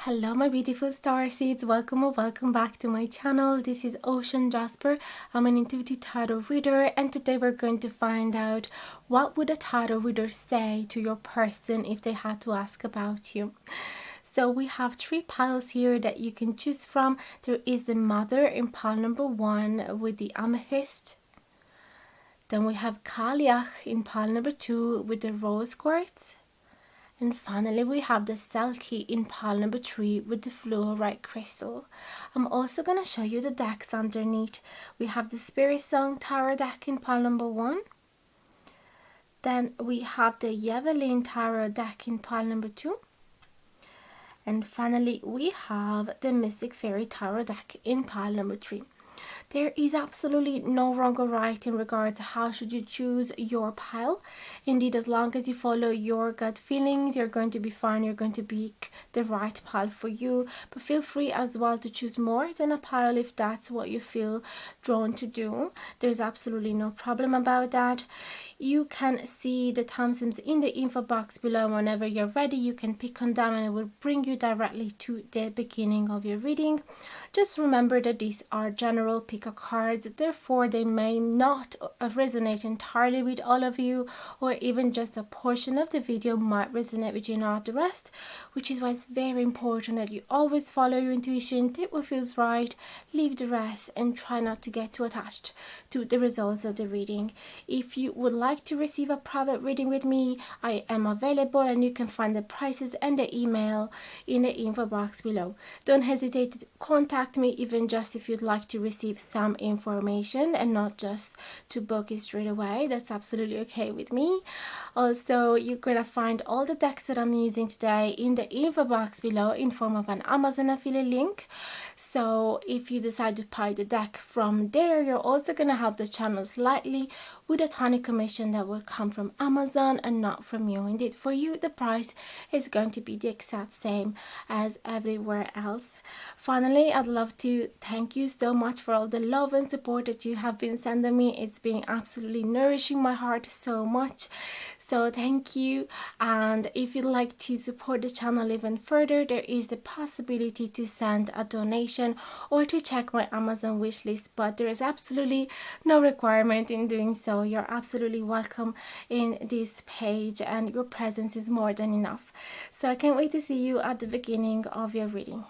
Hello my beautiful star seeds, welcome or welcome back to my channel. This is Ocean Jasper. I'm an intuitive tarot reader, and today we're going to find out what would a tarot reader say to your person if they had to ask about you. So we have three piles here that you can choose from. There is the Mother in pile number 1 with the amethyst. Then we have CAILLEACH in pile number 2 with the rose quartz. And finally we have the SELKIE in pile number 3 with the fluorite crystal. I'm also going to show you the decks underneath. We have the Spirit Song Tarot deck in pile number 1. Then we have the LLEVELLYN Tarot deck in pile number 2. And finally we have the Mystic Fairy Tarot deck in pile number 3. There is absolutely no wrong or right in regards to how should you choose your pile. Indeed, as long as you follow your gut feelings, you're going to be fine. You're going to pick the right pile for you. But feel free as well to choose more than a pile if that's what you feel drawn to do. There's absolutely no problem about that. You can see the timestamps in the info box below. Whenever you're ready, you can pick on them and it will bring you directly to the beginning of your reading. Just remember that these are general picker cards, therefore they may not resonate entirely with all of you, or even just a portion of the video might resonate with you, not the rest, which is why it's very important that you always follow your intuition, take what feels right, leave the rest, and try not to get too attached to the results of the reading. If you would like to receive a private reading with me, I am available, and you can find the prices and the email in the info box below. Don't hesitate to contact me, even just if you'd like to receive some information and not just to book it straight away. That's absolutely okay with me. Also, you're gonna find all the decks that I'm using today in the info box below in form of an Amazon affiliate link. So if you decide to buy the deck from there, you're also gonna help the channel slightly with a tiny commission that will come from Amazon and not from you. Indeed, for you the price is going to be the exact same as everywhere else. Finally, I'd love to thank you so much for all the love and support that you have been sending me. It's been absolutely nourishing my heart so much, so thank you. And if you'd like to support the channel even further, there is the possibility to send a donation or to check my Amazon wishlist, but there is absolutely no requirement in doing so. You're absolutely welcome in this page, and your presence is more than enough. So I can't wait to see you at the beginning of your reading.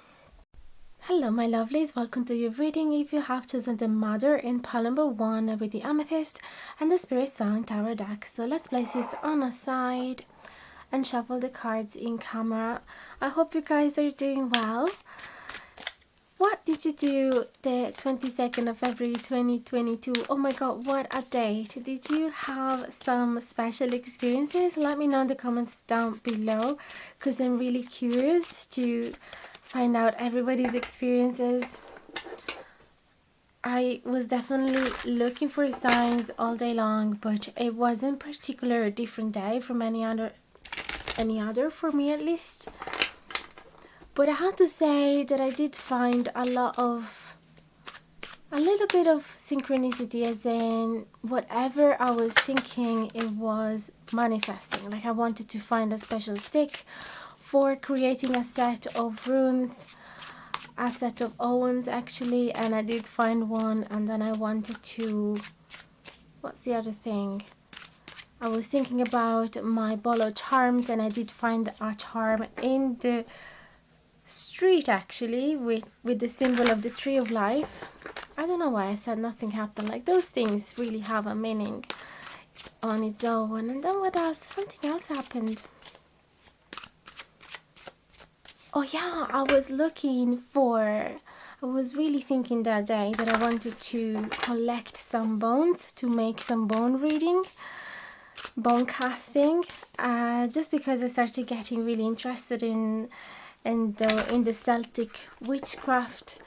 Hello my lovelies, welcome to your reading. If you have chosen the Mother in pile number 1 with the amethyst and the Spirit Song Tarot deck, so let's place this on a side and shuffle the cards in camera. I hope you guys are doing well. What did you do the 22nd of February 2022? Oh my god, what a date. Did you have some special experiences? Let me know in the comments down below, because I'm really curious to find out everybody's experiences. I was definitely looking for signs all day long, but it wasn't particularly a different day from any other for me at least. But I have to say that I did find a little bit of synchronicity, as in whatever I was thinking, it was manifesting. Like I wanted to find a special stick for creating a set of runes, a set of owens actually, and I did find one. And then I wanted to, what's the other thing? I was thinking about my ball of charms, and I did find a charm in the street actually with the symbol of the tree of life. I don't know why I said nothing happened. Like, those things really have a meaning on its own. And then what else? Something else happened. Oh yeah, I was really thinking that day that I wanted to collect some bones to make some bone reading, bone casting, just because I started getting really interested in the Celtic witchcraft,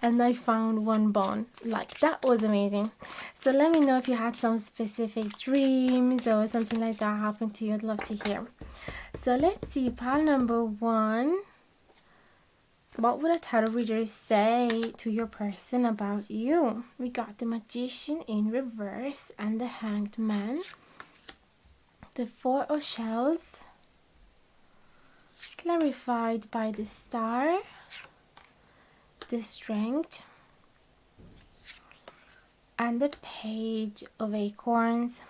and I found one bone. Like, that was amazing. So let me know if you had some specific dreams or something like that happen to you. I'd love to hear. So let's see, pile number 1. What would a tarot reader say to your person about you? We got the Magician in reverse and the Hanged Man, the 4 of Shells, clarified by the star, the strength, and the page of acorns.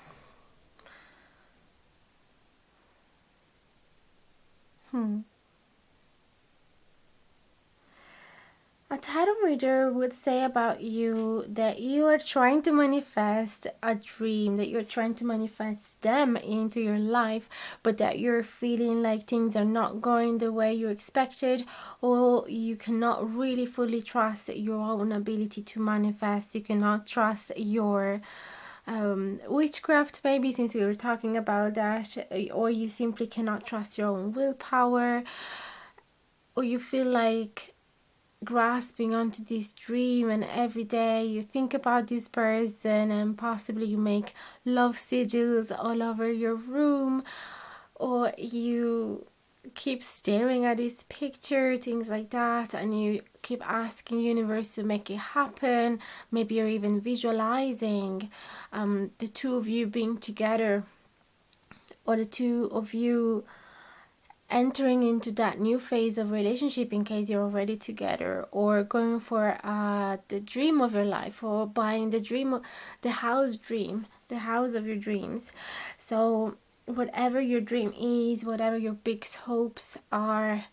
A tarot reader would say about you that you are trying to manifest a dream, that you're trying to manifest them into your life, but that you're feeling like things are not going the way you expected, or you cannot really fully trust your own ability to manifest. You cannot trust your witchcraft, maybe, since we were talking about that, or you simply cannot trust your own willpower, or you feel like grasping onto this dream, and every day you think about this person, and possibly you make love sigils all over your room, or you keep staring at this picture, things like that, and you keep asking universe to make it happen. Maybe you're even visualizing the two of you being together, or the two of you entering into that new phase of relationship in case you're already together, or going for the dream of your life, or buying the house dream, the house of your dreams. So whatever your dream is, whatever your big hopes are,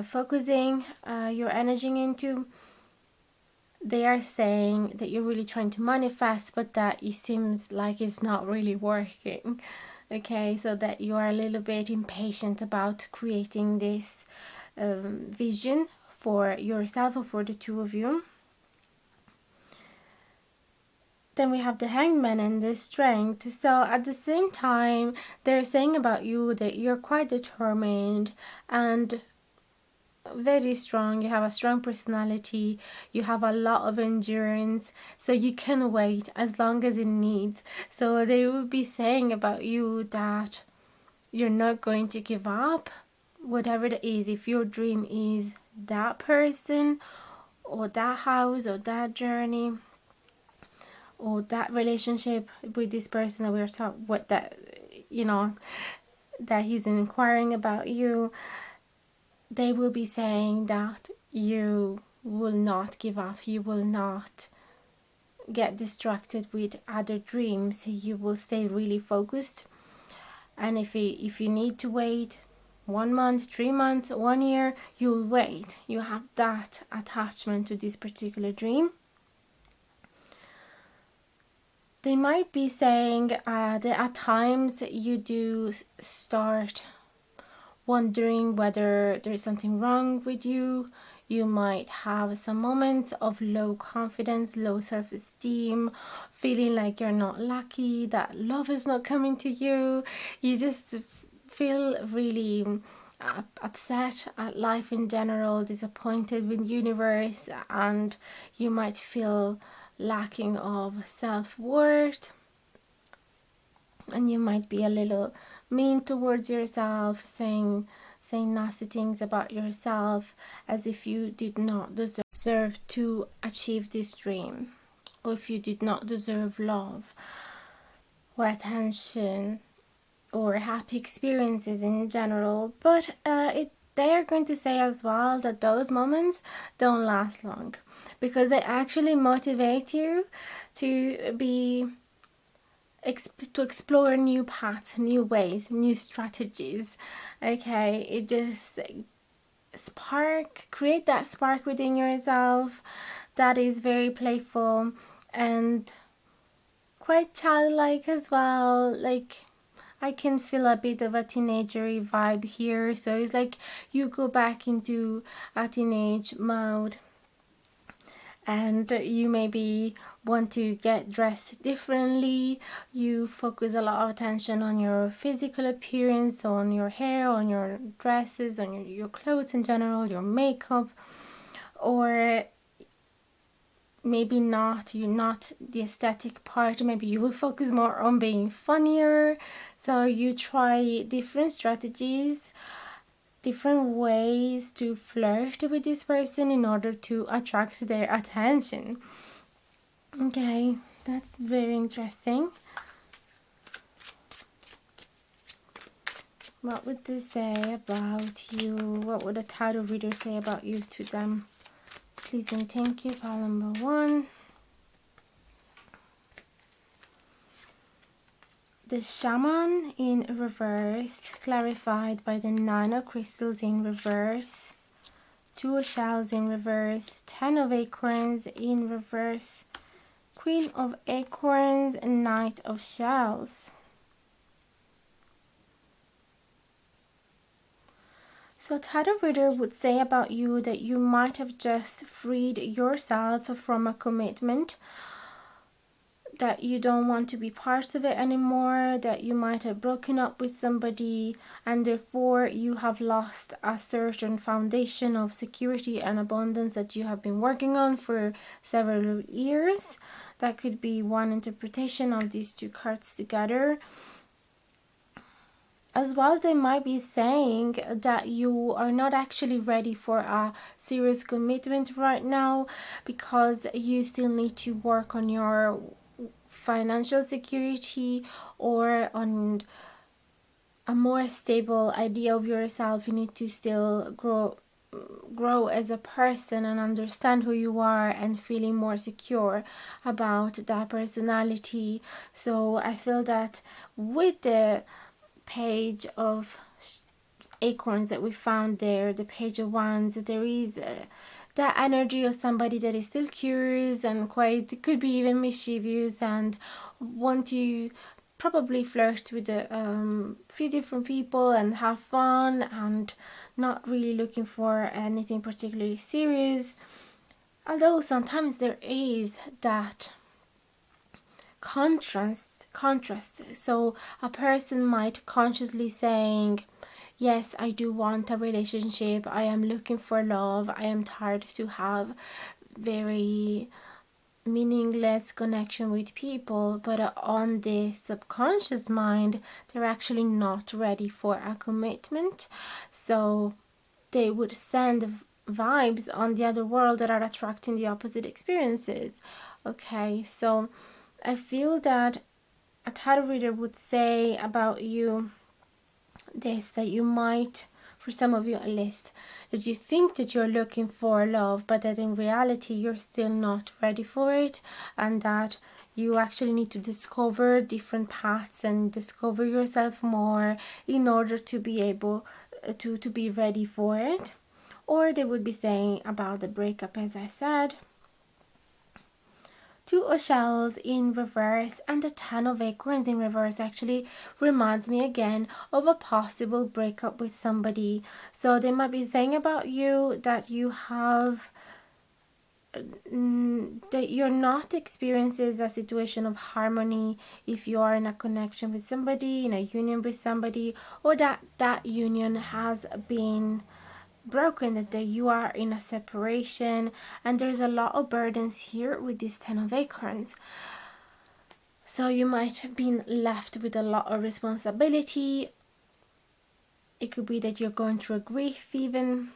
focusing your energy into, they are saying that you're really trying to manifest, but that it seems like it's not really working. Okay, so that you are a little bit impatient about creating this vision for yourself or for the two of you. Then we have the Hangman and the Strength. So at the same time, they're saying about you that you're quite determined and very strong. You have a strong personality, you have a lot of endurance, so you can wait as long as it needs. So they will be saying about you that you're not going to give up, whatever it is. If your dream is that person, or that house, or that journey, or that relationship with this person that we're talking, what that, that he's inquiring about you, they will be saying that you will not give up, you will not get distracted with other dreams, you will stay really focused. And if you need to wait 1 month, 3 months, 1 year, you'll wait. You have that attachment to this particular dream. They might be saying that at times you do start wondering whether there's something wrong with you. You might have some moments of low confidence, low self-esteem, feeling like you're not lucky, that love is not coming to you. You just feel really upset at life in general, disappointed with the universe, and you might feel lacking of self-worth, and you might be a little mean towards yourself, saying nasty things about yourself, as if you did not deserve to achieve this dream, or if you did not deserve love or attention or happy experiences in general. But they are going to say as well that those moments don't last long, because they actually motivate you to be to explore new paths, new ways, new strategies. Okay, it just create that spark within yourself that is very playful and quite childlike as well. Like, I can feel a bit of a teenagery vibe here, so it's like you go back into a teenage mode, and you maybe want to get dressed differently. You focus a lot of attention on your physical appearance, on your hair, on your dresses, on your clothes in general, your makeup. Or maybe not the aesthetic part, maybe you will focus more on being funnier. So you try different strategies, different ways to flirt with this person in order to attract their attention. Okay, that's very interesting. What would they say about you? What would a tarot reader say about you to them? Please and thank you. Pile number 1. The Shaman in reverse, clarified by the 9 of Crystals in reverse. 2 of Shells in reverse. 10 of Acorns in reverse. Queen of Acorns, Knight of Shells. So tarot reader would say about you that you might have just freed yourself from a commitment, that you don't want to be part of it anymore, that you might have broken up with somebody, and therefore you have lost a certain foundation of security and abundance that you have been working on for several years. That could be one interpretation of these 2 cards together. As well, they might be saying that you are not actually ready for a serious commitment right now because you still need to work on your financial security or on a more stable idea of yourself. You need to still grow as a person and understand who you are and feeling more secure about that personality. So I feel that with the Page of Acorns that we found there, the Page of Wands, there is that energy of somebody that is still curious and quite, could be even mischievous, and want to probably flirt with a few different people and have fun, and not really looking for anything particularly serious. Although sometimes there is that contrast. So a person might consciously saying, yes, I do want a relationship, I am looking for love, I am tired to have very meaningless connection with people, but on the subconscious mind they're actually not ready for a commitment. So they would send vibes on the other world that are attracting the opposite experiences. Okay, so I feel that a tarot reader would say about you this, that you might, for some of you at least, that you think that you're looking for love, but that in reality you're still not ready for it, and that you actually need to discover different paths and discover yourself more in order to be able to be ready for it. Or they would be saying about the breakup, as I said. 2 of Shells in reverse and the 10 of Acorns in reverse actually reminds me again of a possible breakup with somebody. So they might be saying about you that you have that you're not experiencing a situation of harmony if you are in a connection with somebody, in a union with somebody, or that union has been broken, that you are in a separation, and there's a lot of burdens here with this 10 of Acorns. So you might have been left with a lot of responsibility. It could be that you're going through a grief even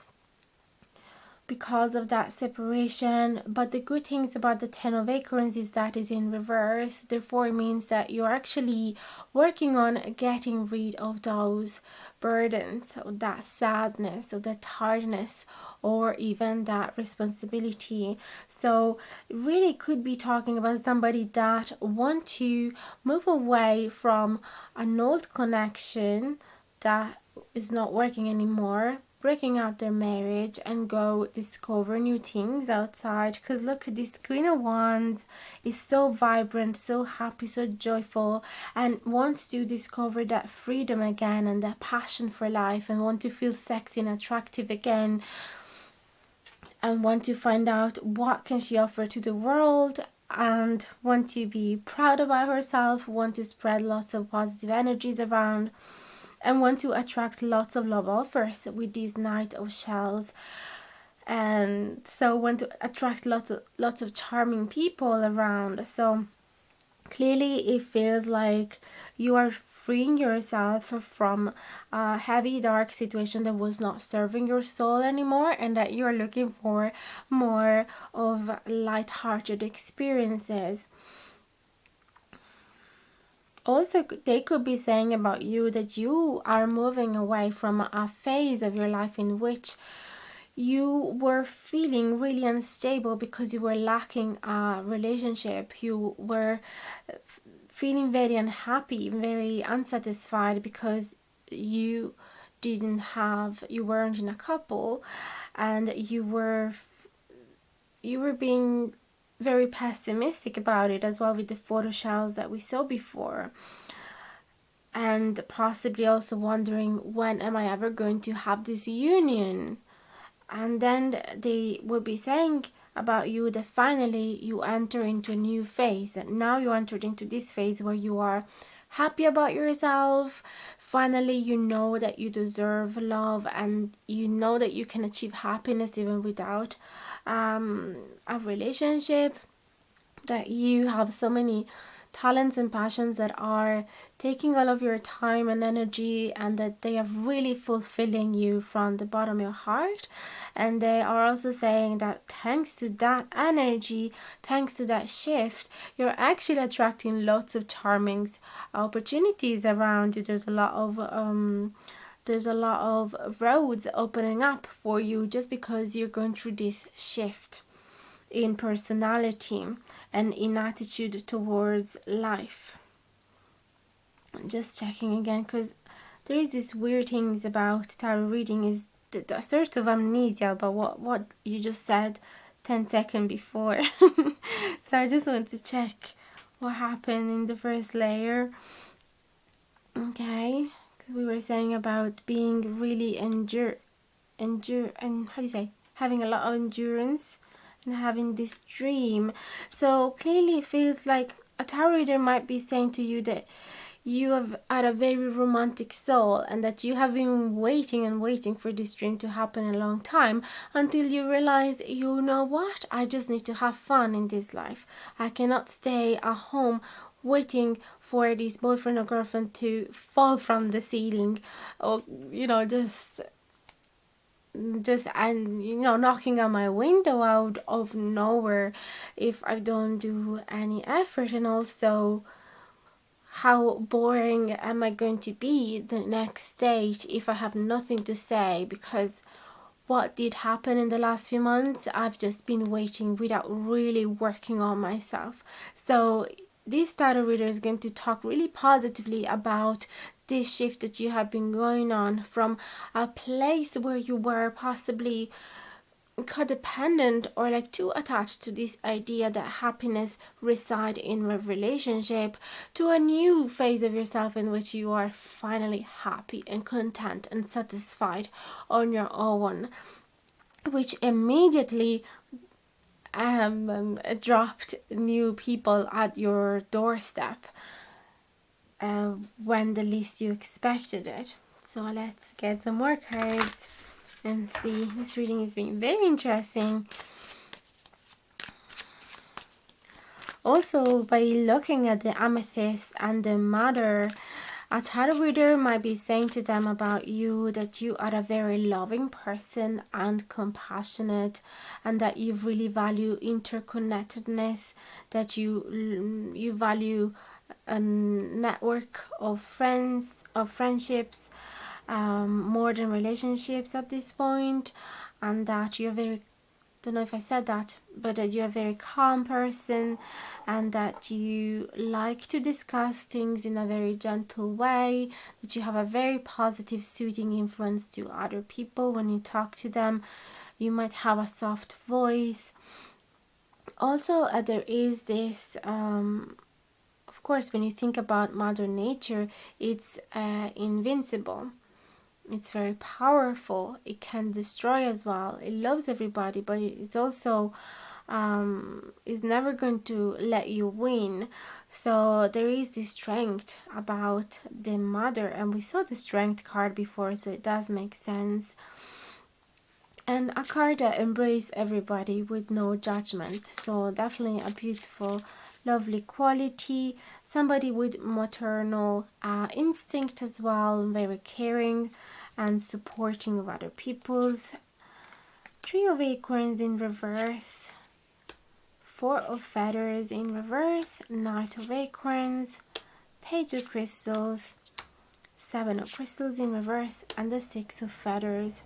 because of that separation. But the good things about the 10 of Acorns is that is in reverse. Therefore it means that you're actually working on getting rid of those burdens, or that sadness, or that tiredness, or even that responsibility. So really could be talking about somebody that want to move away from an old connection that is not working anymore, breaking up their marriage, and go discover new things outside. Because look, this Queen of Wands is so vibrant, so happy, so joyful, and wants to discover that freedom again and that passion for life, and want to feel sexy and attractive again, and want to find out what can she offer to the world, and want to be proud about herself, want to spread lots of positive energies around, and want to attract lots of love offers with this Knight of Shells. And so want to attract lots of charming people around. So clearly it feels like you are freeing yourself from a heavy dark situation that was not serving your soul anymore, and that you're looking for more of light-hearted experiences. Also, they could be saying about you that you are moving away from a phase of your life in which you were feeling really unstable because you were lacking a relationship. You were feeling very unhappy, very unsatisfied because you you weren't in a couple, and you were being very pessimistic about it as well, with the photo shells that we saw before, and possibly also wondering, when am I ever going to have this union? And then they will be saying about you that finally you enter into a new phase, and now you entered into this phase where you are happy about yourself. Finally, you know that you deserve love, and you know that you can achieve happiness even without a relationship, that you have so many talents and passions that are taking all of your time and energy, and that they are really fulfilling you from the bottom of your heart. And they are also saying that thanks to that energy, thanks to that shift, you're actually attracting lots of charming opportunities around you. There's a lot of roads opening up for you just because you're going through this shift in personality and in attitude towards life. Just checking again, because there is this weird things about tarot reading, is the sort of amnesia about what you just said 10 seconds before. So I just want to check what happened in the first layer. Okay, because we were saying about being really and how do you say, having a lot of endurance and having this dream. So clearly it feels like a tarot reader might be saying to you that you have had a very romantic soul, and that you have been waiting and waiting for this dream to happen a long time, until you realize, you know what, I just need to have fun in this life. I cannot stay at home waiting for this boyfriend or girlfriend to fall from the ceiling, or just and knocking on my window out of nowhere if I don't do any effort. And also, how boring am I going to be the next stage if I have nothing to say? Because what did happen in the last few months, I've just been waiting without really working on myself. So this tarot reader is going to talk really positively about this shift that you have been going on from a place where you were possibly codependent or like too attached to this idea that happiness reside in a relationship, to a new phase of yourself in which you are finally happy and content and satisfied on your own, which immediately dropped new people at your doorstep when the least you expected it. So let's get some more cards and see. This reading is being very interesting. Also, by looking at the amethyst and the mother, a tarot reader might be saying to them about you that you are a very loving person and compassionate, and that you really value interconnectedness, that you value a network of friendships, more than relationships at this point, and that you're very, don't know if I said that, but that you're a very calm person, and that you like to discuss things in a very gentle way, that you have a very positive soothing influence to other people when you talk to them. You might have a soft voice. Also, there is this of course, when you think about Mother Nature, it's invincible. It's very powerful. It can destroy as well. It loves everybody, but it's also is never going to let you win. So there is this strength about the mother, and we saw the strength card before, so it does make sense. And a card that embraces everybody with no judgment. So definitely a beautiful, lovely quality. Somebody with maternal instinct as well, very caring and supporting of other people's. 3 of Acorns in reverse, 4 of Feathers in reverse, Knight of Acorns, Page of Crystals, Seven of Crystals in reverse, and the Six of Feathers.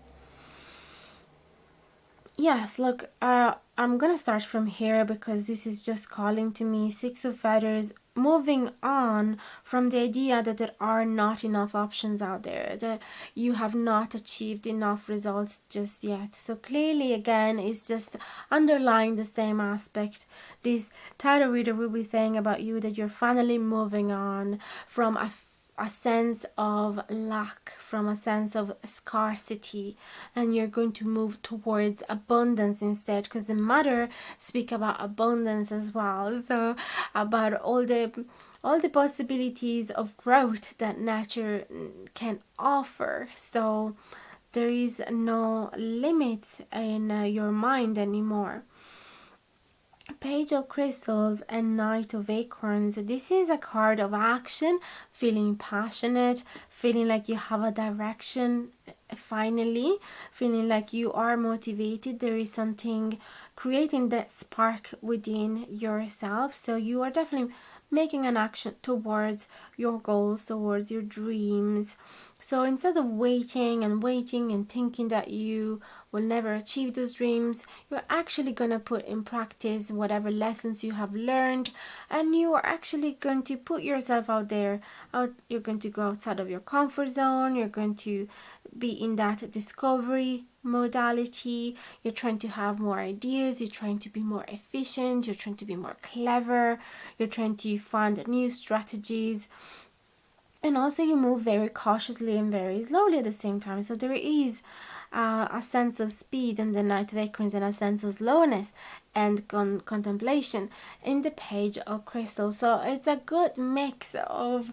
Yes, look, I'm gonna start from here because this is just calling to me. Six of Feathers, moving on from the idea that there are not enough options out there, that you have not achieved enough results just yet. So clearly, again, it's just underlying the same aspect. This tarot reader will be saying about you that you're finally moving on from a sense of lack, from a sense of scarcity, and you're going to move towards abundance instead, because the mother speak about abundance as well, so about all the possibilities of growth that nature can offer. So there is no limits in your mind anymore. Page of Crystals and Knight of Acorns. This is a card of action, feeling passionate, feeling like you have a direction finally, feeling like you are motivated. There is something creating that spark within yourself. So you are definitely making an action towards your goals, towards your dreams. So instead of waiting and thinking that you will never achieve those dreams, you're actually going to put in practice whatever lessons you have learned, and you are actually going to put yourself out there. You're going to go outside of your comfort zone. You're going to be in that discovery modality. You're trying to have more ideas. You're trying to be more efficient. You're trying to be more clever. You're trying to find new strategies. And also you move very cautiously and very slowly at the same time. So there is a sense of speed in the Knight of Acorns and a sense of slowness and contemplation in the Page of Crystals. So it's a good mix of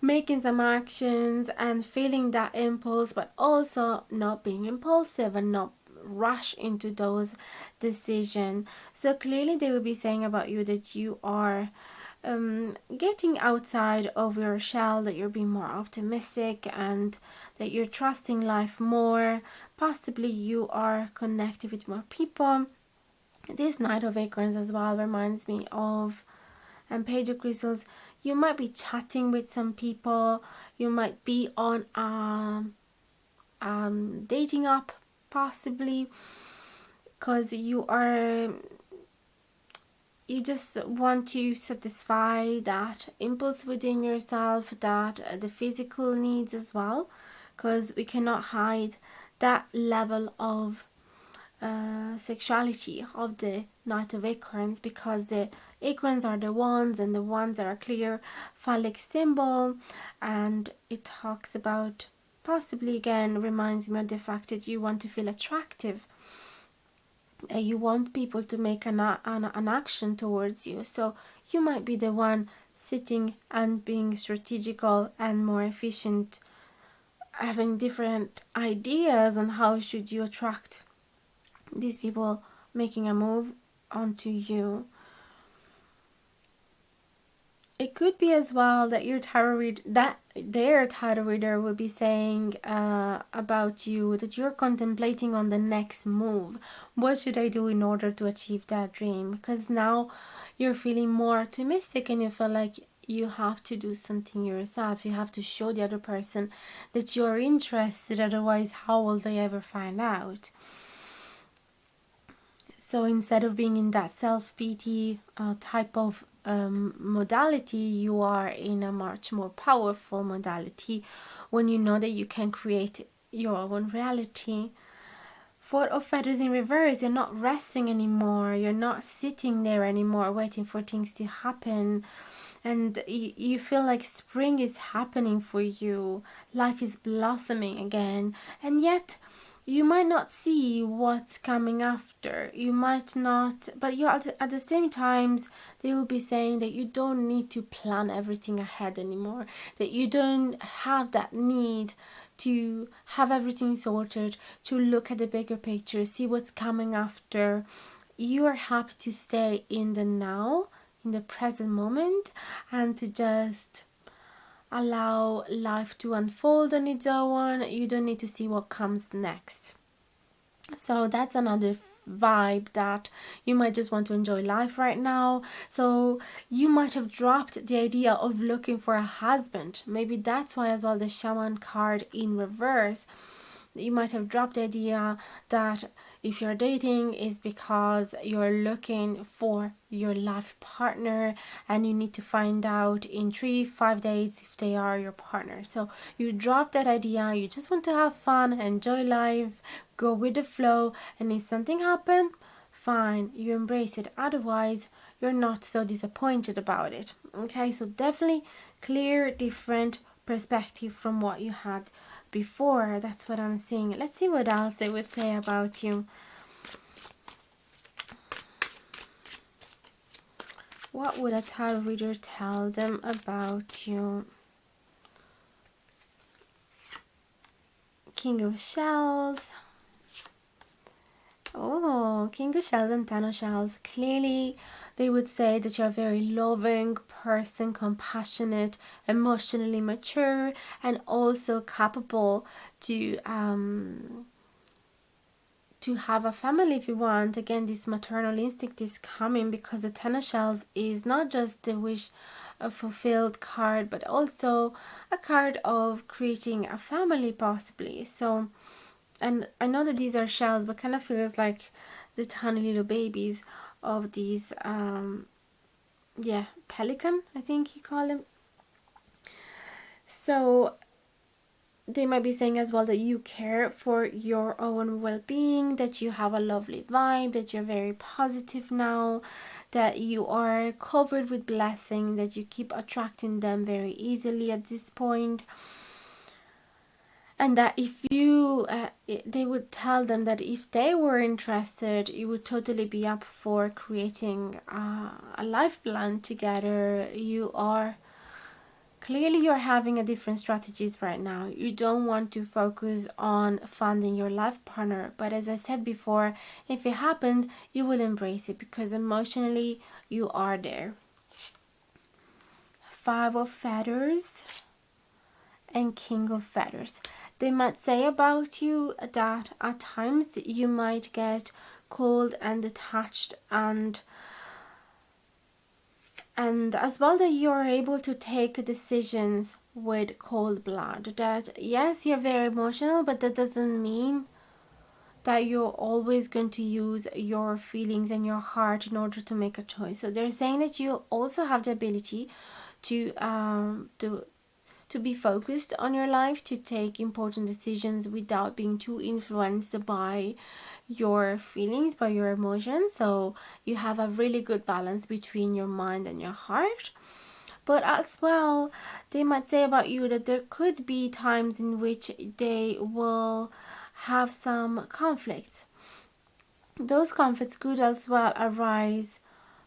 making some actions and feeling that impulse, but also not being impulsive and not rush into those decisions. So clearly they will be saying about you that you are getting outside of your shell, that you're being more optimistic and that you're trusting life more. Possibly you are connected with more people. This Knight of Acorns as well reminds me of Page of Crystals. You might be chatting with some people. You might be on a dating app, possibly, because you just want to satisfy that impulse within yourself, that the physical needs as well, because we cannot hide that level of sexuality of the Knight of Acorns, because the acorns are the wands, and the wands are a clear phallic symbol, and it talks about, possibly again reminds me of the fact that you want to feel attractive. You want people to make an action towards you. So you might be the one sitting and being strategical and more efficient, having different ideas on how should you attract these people making a move onto you. It could be as well that their tarot reader will be saying about you that you're contemplating on the next move. What should I do in order to achieve that dream? Because now you're feeling more optimistic and you feel like you have to do something yourself. You have to show the other person that you're interested. Otherwise, how will they ever find out? So instead of being in that self-pity type of modality, you are in a much more powerful modality when you know that you can create your own reality. Four of Feathers in reverse, you're not resting anymore. You're not sitting there anymore waiting for things to happen. And you feel like spring is happening for you. Life is blossoming again. And yet you might not see what's coming after. You might not, but you at the same times, they will be saying that you don't need to plan everything ahead anymore. That you don't have that need to have everything sorted, to look at the bigger picture, see what's coming after. You are happy to stay in the now, in the present moment, and to just allow life to unfold on its own. You don't need to see what comes next. So that's another vibe that you might just want to enjoy life right now. So you might have dropped the idea of looking for a husband. Maybe that's why as well the shaman card in reverse. You might have dropped the idea that if you're dating is because you're looking for your life partner and you need to find out in 3-5 days if they are your partner. So you drop that idea, you just want to have fun, enjoy life, go with the flow, and if something happens, fine, you embrace it. Otherwise, you're not so disappointed about it. Okay, so definitely clear, different perspective from what you had before. That's what I'm seeing. Let's see what else they would say about you. What would a tarot reader tell them about you? King of Shells. Oh, King of Shells and Ten of Shells. Clearly, they would say that you're a very loving person, compassionate, emotionally mature, and also capable to have a family if you want. Again, this maternal instinct is coming because the Ten of Shells is not just the wish fulfilled card, but also a card of creating a family possibly. So, and I know that these are shells, but kind of feels like the tiny little babies of these pelican, I think you call them. So they might be saying as well that you care for your own well-being, that you have a lovely vibe, that you're very positive now, that you are covered with blessing, that you keep attracting them very easily at this point. And that if you, they would tell them that if they were interested, you would totally be up for creating a life plan together. Clearly, you're having a different strategies right now. You don't want to focus on finding your life partner. But as I said before, if it happens, you will embrace it because emotionally you are there. Five of Feathers and King of Feathers. They might say about you that at times you might get cold and detached and as well that you're able to take decisions with cold blood. That yes, you're very emotional, but that doesn't mean that you're always going to use your feelings and your heart in order to make a choice. So they're saying that you also have the ability to be focused on your life, to take important decisions without being too influenced by your feelings, by your emotions. So you have a really good balance between your mind and your heart. But as well, they might say about you that there could be times in which they will have some conflicts. Those conflicts could as well arise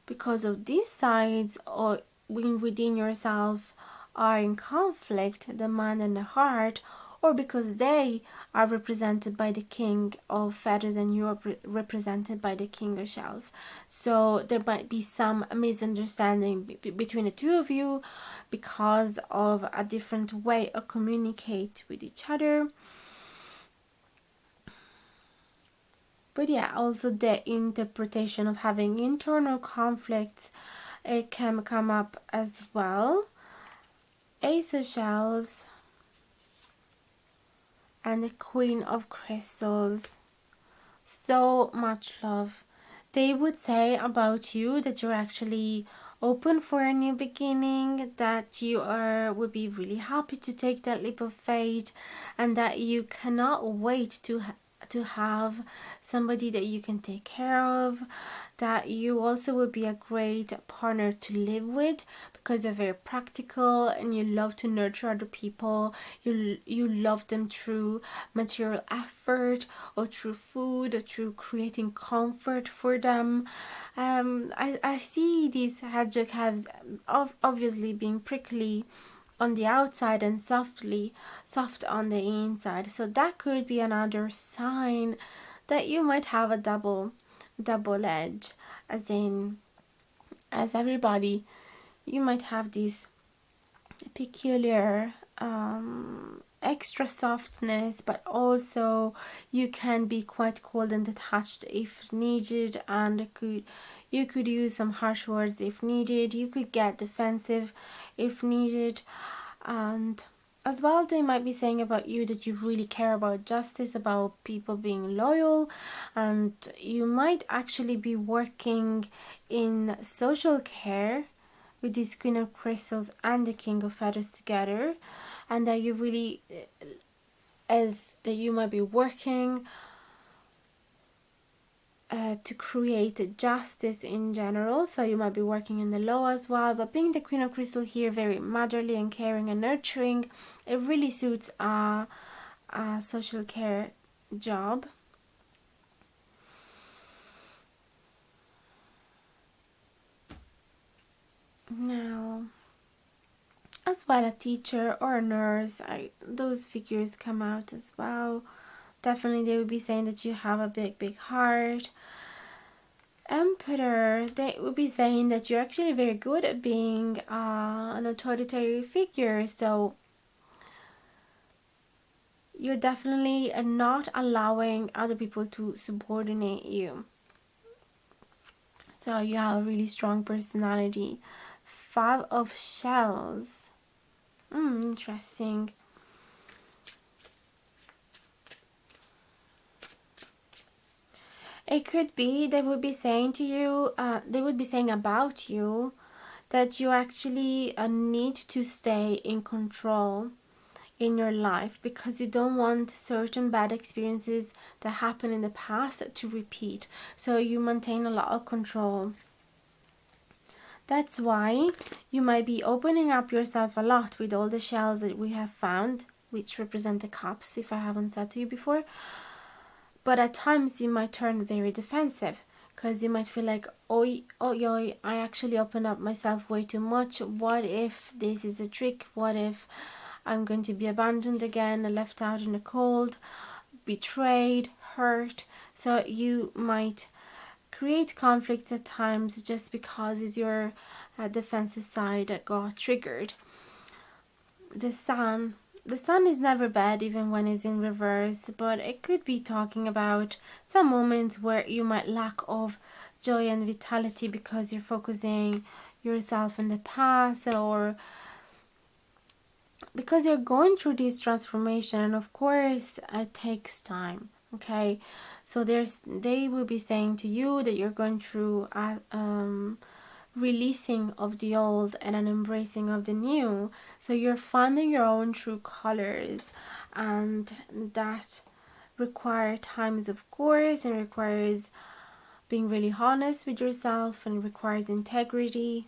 because of these sides or within yourself are in conflict, the mind and the heart, or because they are represented by the King of Feathers and you are represented by the King of Shells. So there might be some misunderstanding between the two of you because of a different way of communicate with each other. But yeah, also the interpretation of having internal conflicts, it can come up as well. Ace of Shells and the Queen of Crystals. So much love. They would say about you that you're actually open for a new beginning, that you would be really happy to take that leap of faith, and that you cannot wait to have somebody that you can take care of, that you also would be a great partner to live with because you're very practical and you love to nurture other people. You love them through material effort or through food or through creating comfort for them. I see these adjectives obviously being prickly on the outside and soft on the inside. So that could be another sign that you might have a double edge, as everybody, you might have this peculiar extra softness, but also you can be quite cold and detached if needed, and you could use some harsh words if needed. You could get defensive if needed. And as well, they might be saying about you that you really care about justice, about people being loyal, and you might actually be working in social care with this Queen of Crystals and the King of Feathers together, and that you really, as that you might be working to create justice in general. So you might be working in the law as well, but being the Queen of Crystal here, very motherly and caring and nurturing, it really suits a social care job. Now, as well, a teacher or a nurse, those figures come out as well. Definitely they would be saying that you have a big heart. Emperor, they would be saying that you're actually very good at being an authoritarian figure, so you're definitely not allowing other people to subordinate you. So you have a really strong personality. 5 of Shells. Interesting. It could be they would be saying to you, they would be saying about you that you actually need to stay in control in your life, because you don't want certain bad experiences that happened in the past to repeat. So you maintain a lot of control. That's why you might be opening up yourself a lot with all the shells that we have found, which represent the cups, if I haven't said to you before. But at times you might turn very defensive, because you might feel like, oh, I actually opened up myself way too much. What if this is a trick? What if I'm going to be abandoned again, left out in the cold, betrayed, hurt? So you might create conflicts at times just because it's your defensive side that got triggered. The sun is never bad, even when it's in reverse, but it could be talking about some moments where you might lack of joy and vitality because you're focusing yourself in the past, or because you're going through this transformation, and of course it takes time. Okay, so they will be saying to you that you're going through a releasing of the old and an embracing of the new. So you're finding your own true colors, and that requires times, of course, and requires being really honest with yourself, and requires integrity.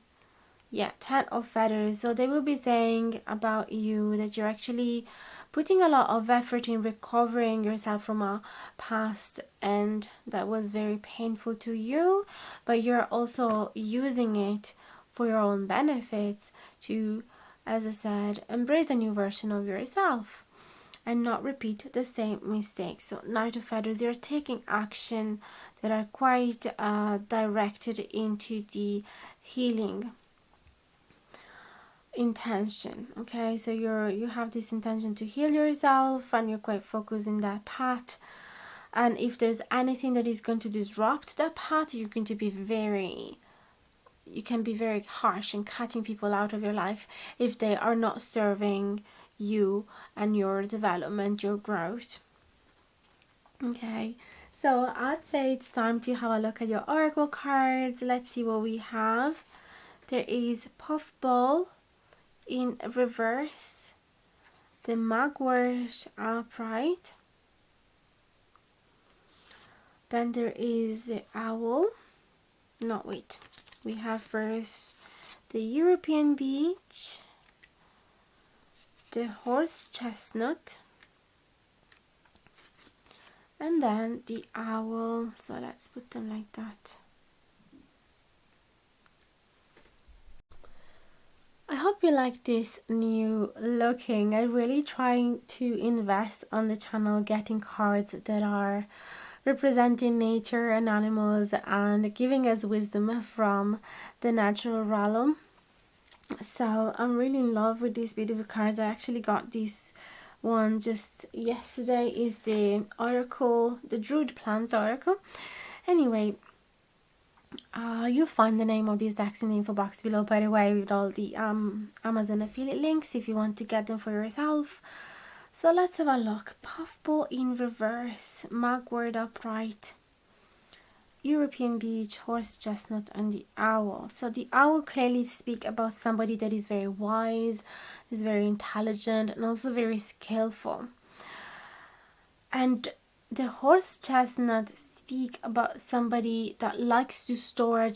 Yeah, 10 of Feathers. So they will be saying about you that you're actually putting a lot of effort in recovering yourself from a past and that was very painful to you, but you're also using it for your own benefits to, as I said, embrace a new version of yourself and not repeat the same mistakes. So Knight of Feathers, you're taking action that are quite directed into the healing intention. Okay, so you have this intention to heal yourself, and you're quite focused in that path. And if there's anything that is going to disrupt that path, you can be very harsh and cutting people out of your life if they are not serving you and your development, your growth. Okay, so I'd say it's time to have a look at your oracle cards. Let's see what we have. There is Puffball in reverse, the Mugwort upright, then there is the Owl. No, wait, we have first the European Beech, the Horse Chestnut, and then the Owl. So let's put them like that. I hope you like this new looking. I'm really trying to invest on the channel, getting cards that are representing nature and animals and giving us wisdom from the natural realm. So I'm really in love with these beautiful cards. I actually got this one just yesterday is the oracle, the Druid plant oracle. Anyway, you'll find the name of these decks in the info box below, by the way, with all the Amazon affiliate links if you want to get them for yourself. So let's have a look. Puffball in reverse, Mugwort upright, European beech, horse chestnut, and the owl. So the owl clearly speak about somebody that is very wise, is very intelligent, and also very skillful. And the horse chestnut speak about somebody that likes to store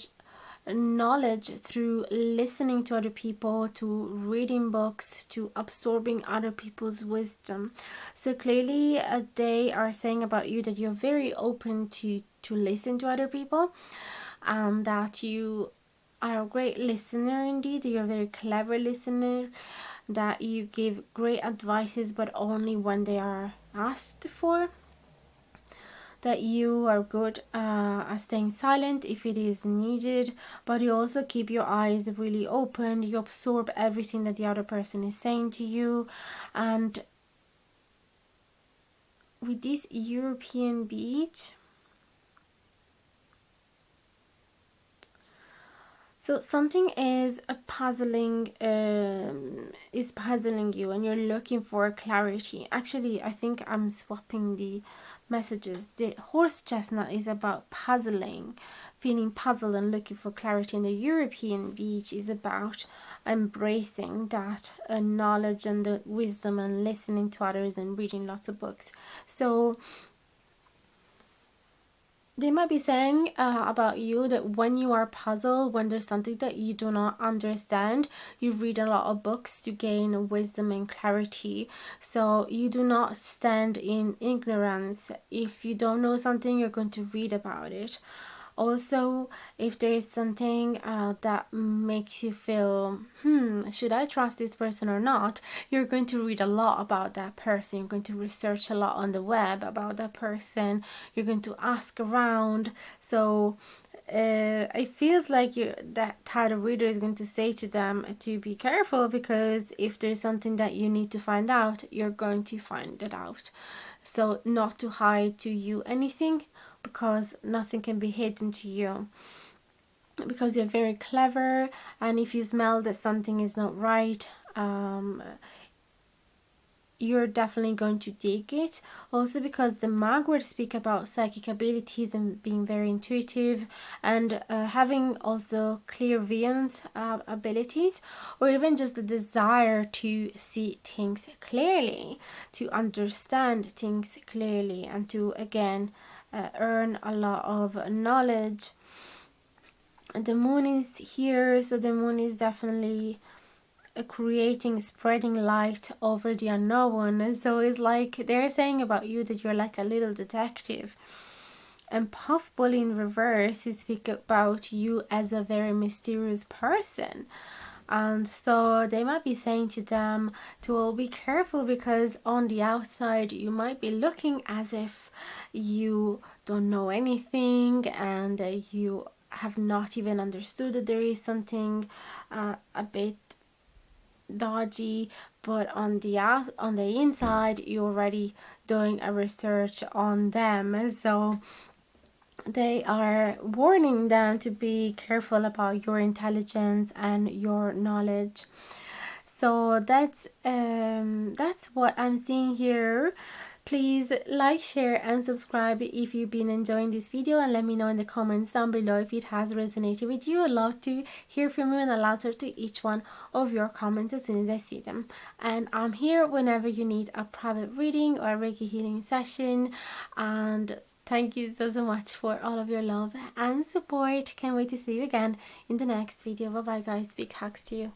knowledge through listening to other people, to reading books, to absorbing other people's wisdom. So clearly they are saying about you that you're very open to listen to other people, and that you are a great listener indeed. You're a very clever listener, that you give great advices but only when they are asked for, that you are good at staying silent if it is needed, but you also keep your eyes really open. You absorb everything that the other person is saying to you. And with this European beech, so something is puzzling you, and you're looking for clarity. Actually, I think I'm swapping the messages. The horse chestnut is about puzzling, feeling puzzled and looking for clarity, and the European beech is about embracing that knowledge and the wisdom and listening to others and reading lots of books. So they might be saying about you that when you are puzzled, when there's something that you do not understand, you read a lot of books to gain wisdom and clarity. So you do not stand in ignorance. If you don't know something, you're going to read about it. Also, if there is something that makes you feel, should I trust this person or not, you're going to read a lot about that person. You're going to research a lot on the web about that person. You're going to ask around. So it feels like that tarot reader is going to say to them to be careful, because if there's something that you need to find out, you're going to find it out. So not to hide to you anything, because nothing can be hidden to you, because you're very clever. And if you smell that something is not right, you're definitely going to dig it. Also because the Mugwort speak about psychic abilities and being very intuitive, and having also clairvoyance abilities, or even just the desire to see things clearly, to understand things clearly, and to again earn a lot of knowledge. And the moon is here, so the moon is definitely creating, spreading light over the unknown. So it's like they're saying about you that you're like a little detective. And puffball in reverse is speak about you as a very mysterious person. And so they might be saying to them to all be careful, because on the outside you might be looking as if you don't know anything, and you have not even understood that there is something a bit dodgy, but on the inside you're already doing a research on them. So they are warning them to be careful about your intelligence and your knowledge. So that's what I'm seeing here. Please like, share and subscribe if you've been enjoying this video, and let me know in the comments down below if it has resonated with you. I'd love to hear from you, and I'll answer to each one of your comments as soon as I see them. And I'm here whenever you need a private reading or a Reiki healing session. And thank you so much for all of your love and support. Can't wait to see you again in the next video. Bye bye guys, big hugs to you.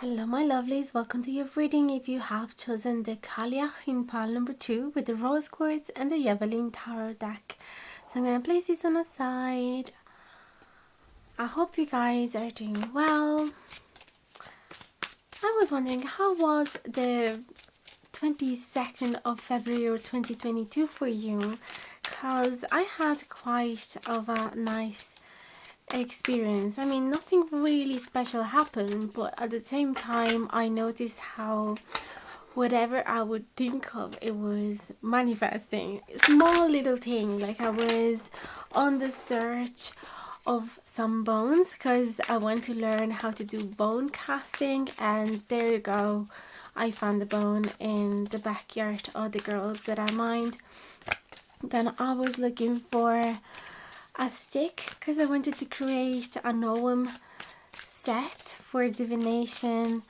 Hello my lovelies, welcome to your reading. If you have chosen the CAILLEACH in pile number 2 with the rose quartz and the LLEVELLYN Tarot deck, so I'm going to place this on the side. I hope you guys are doing well. I was wondering, how was the 22nd of February 2022 for you? Because I had quite of a nice experience. I mean, nothing really special happened, but at the same time I noticed how whatever I would think of, it was manifesting. Small little thing, like I was on the search of some bones because I want to learn how to do bone casting, and there you go, I found the bone in the backyard of the girls that I mind. Then I was looking for a stick because I wanted to create a Noam set for divination,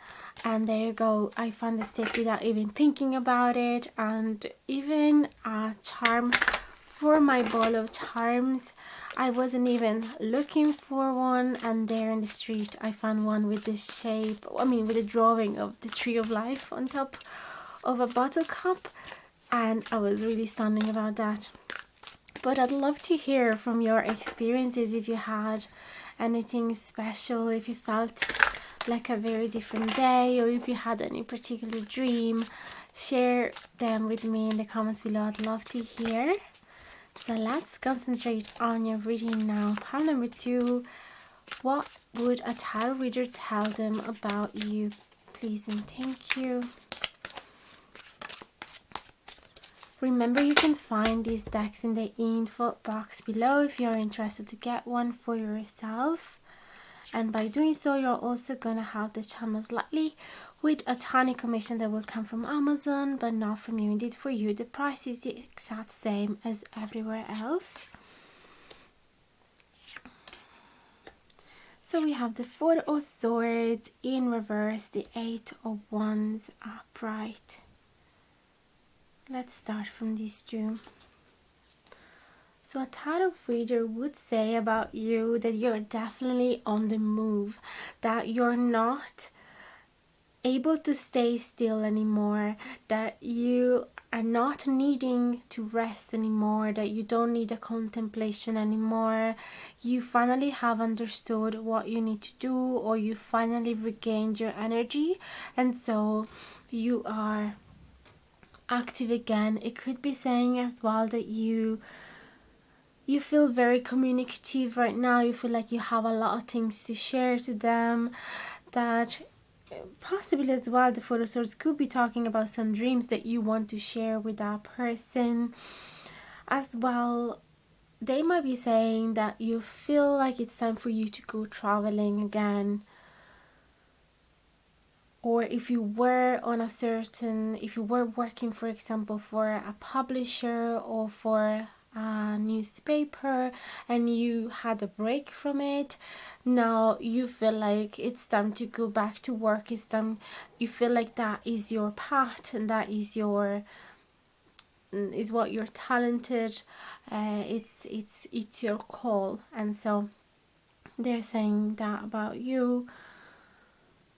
and there you go, I found the stick without even thinking about it. And even a charm for my ball of charms, I wasn't even looking for one, and there in the street I found one with the shape, with a drawing of the tree of life on top of a bottle cap, and I was really stunning about that. But I'd love to hear from your experiences, if you had anything special, if you felt like a very different day, or if you had any particular dream. Share them with me in the comments below. I'd love to hear. So let's concentrate on your reading now. Pile number 2. What would a tarot reader tell them about you? Please and thank you. Remember, you can find these decks in the info box below if you're interested to get one for yourself. And by doing so, you're also going to have the channel slightly with a tiny commission that will come from Amazon, but not from you. Indeed, for you, the price is the exact same as everywhere else. So we have the 4 of Swords in reverse, the 8 of Wands upright. Let's start from these two. So a tarot reader would say about you that you're definitely on the move, that you're not able to stay still anymore, that you are not needing to rest anymore, that you don't need a contemplation anymore. You finally have understood what you need to do, or you finally regained your energy, and so you are active again. It could be saying as well that you feel very communicative right now. You feel like you have a lot of things to share to them. That possibly as well, the 4 of Swords could be talking about some dreams that you want to share with that person as well. They might be saying that you feel like it's time for you to go traveling again. Or if you were working, for example, for a publisher or for a newspaper, and you had a break from it, now you feel like it's time to go back to work. It's time, you feel like that is your path, and that is what you're talented. It's your call, and so they're saying that about you.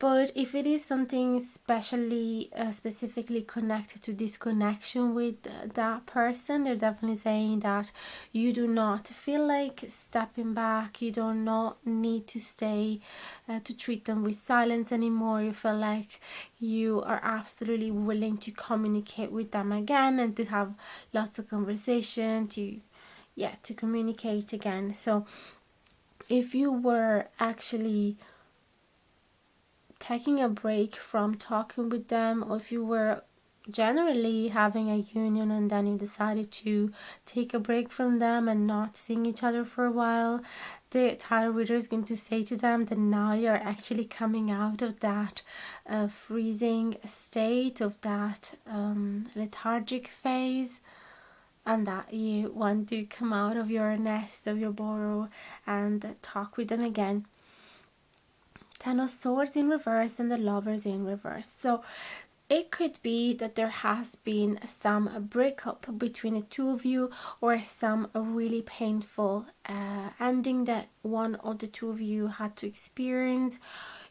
But if it is something specifically connected to this connection with that person, they're definitely saying that you do not feel like stepping back. You do not need to stay to treat them with silence anymore. You feel like you are absolutely willing to communicate with them again, and to have lots of conversation, to communicate again. So if you were actually taking a break from talking with them, or if you were generally having a union and then you decided to take a break from them and not seeing each other for a while, the tarot reader is going to say to them that now you're actually coming out of that freezing state, of that lethargic phase, and that you want to come out of your nest, of your burrow, and talk with them again. 10 of Swords in reverse and the Lovers in reverse. So it could be that there has been some breakup between the two of you, or some really painful ending that one of the two of you had to experience.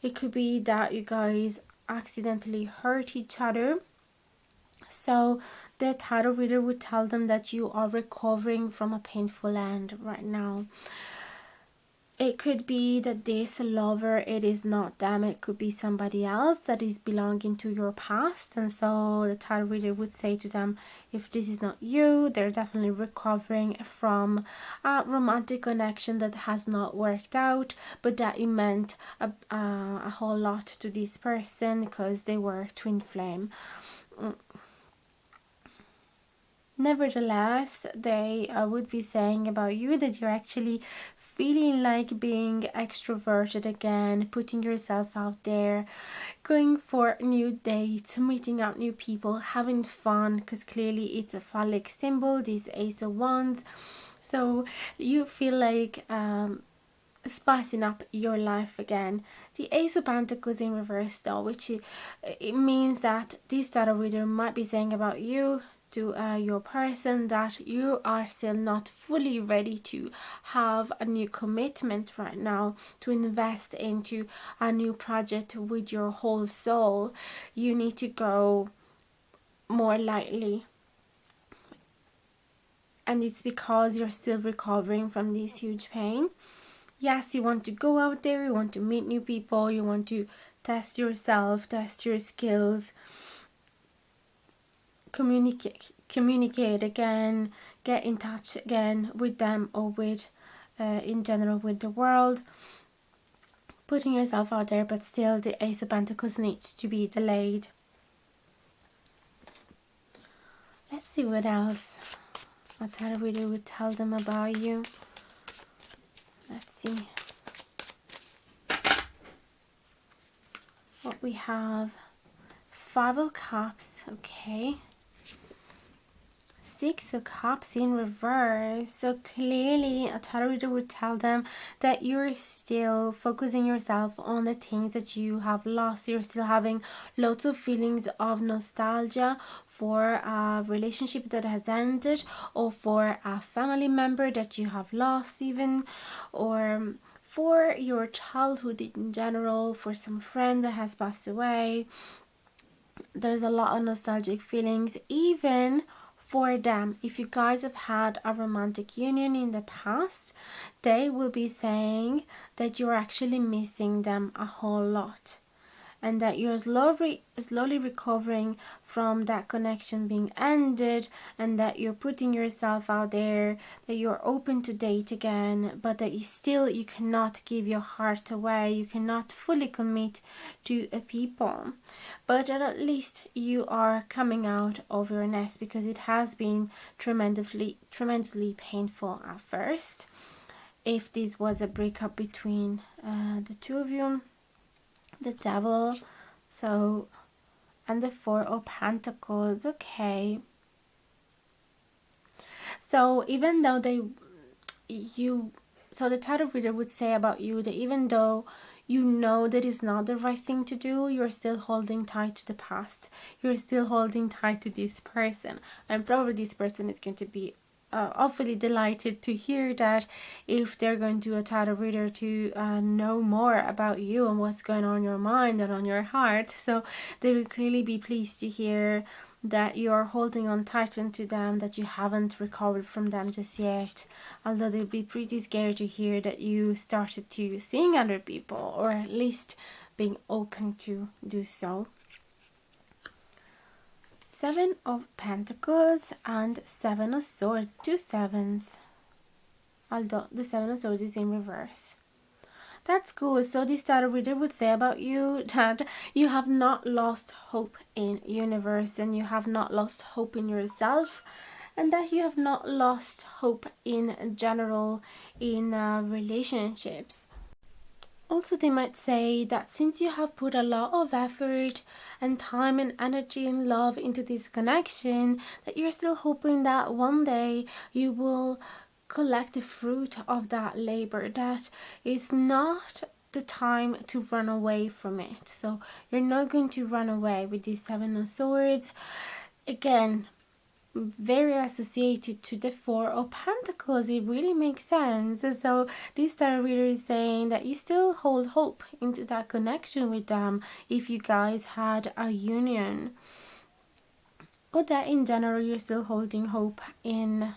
It could be that you guys accidentally hurt each other. So the tarot reader would tell them that you are recovering from a painful end right now. It could be that this lover, it is not them, it could be somebody else that is belonging to your past. And so the tarot reader would say to them, if this is not you, they're definitely recovering from a romantic connection that has not worked out, but that it meant a whole lot to this person because they were twin flame. Nevertheless, they would be saying about you that you're actually feeling like being extroverted again, putting yourself out there, going for new dates, meeting out new people, having fun, because clearly it's a phallic symbol, this Ace of Wands. So you feel like spicing up your life again. The Ace of Pentacles in reverse though, which it means that this tarot reader might be saying about you to your person that you are still not fully ready to have a new commitment right now, to invest into a new project with your whole soul. You need to go more lightly, and it's because you're still recovering from this huge pain. Yes, you want to go out there, you want to meet new people, you want to test yourself, test your skills, communicate again, get in touch again with them, or with in general with the world, putting yourself out there, but still the Ace of Pentacles needs to be delayed. Let's see what else a tarot reader would tell them about you. Let's see what we have. Five of Cups, okay. Six of Cups in reverse. So clearly a tarot reader would tell them that you're still focusing yourself on the things that you have lost. You're still having lots of feelings of nostalgia for a relationship that has ended, or for a family member that you have lost even, or for your childhood in general, for some friend that has passed away. There's a lot of nostalgic feelings, even for them. If you guys have had a romantic union in the past, they will be saying that you're actually missing them a whole lot, and that you're slowly recovering from that connection being ended, and that you're putting yourself out there, that you're open to date again, but that you cannot give your heart away, you cannot fully commit to a people, but that at least you are coming out of your nest, because it has been tremendously painful at first. If this was a breakup between the two of you, the Devil, so, and the Four of Pentacles, okay. So even though the tarot reader would say about you that even though you know that is not the right thing to do, you're still holding tight to the past, you're still holding tight to this person, and probably this person is going to be awfully delighted to hear that, if they're going to a tarot reader to know more about you and what's going on in your mind and on your heart. So they will clearly be pleased to hear that you're holding on tight to them, that you haven't recovered from them just yet, although they'll be pretty scared to hear that you started to seeing other people, or at least being open to do so. Seven of Pentacles and Seven of Swords, two sevens, although the Seven of Swords is in reverse. That's good. So this tarot reader would say about you that you have not lost hope in universe, and you have not lost hope in yourself, and that you have not lost hope in general in relationships. Also, they might say that since you have put a lot of effort and time and energy and love into this connection, that you're still hoping that one day you will collect the fruit of that labor, that it's not the time to run away from it. So you're not going to run away with this Seven of Swords. Again, very associated to the Four of Pentacles. It really makes sense. So this tarot reader is saying that you still hold hope into that connection with them, if you guys had a union, or that in general you're still holding hope in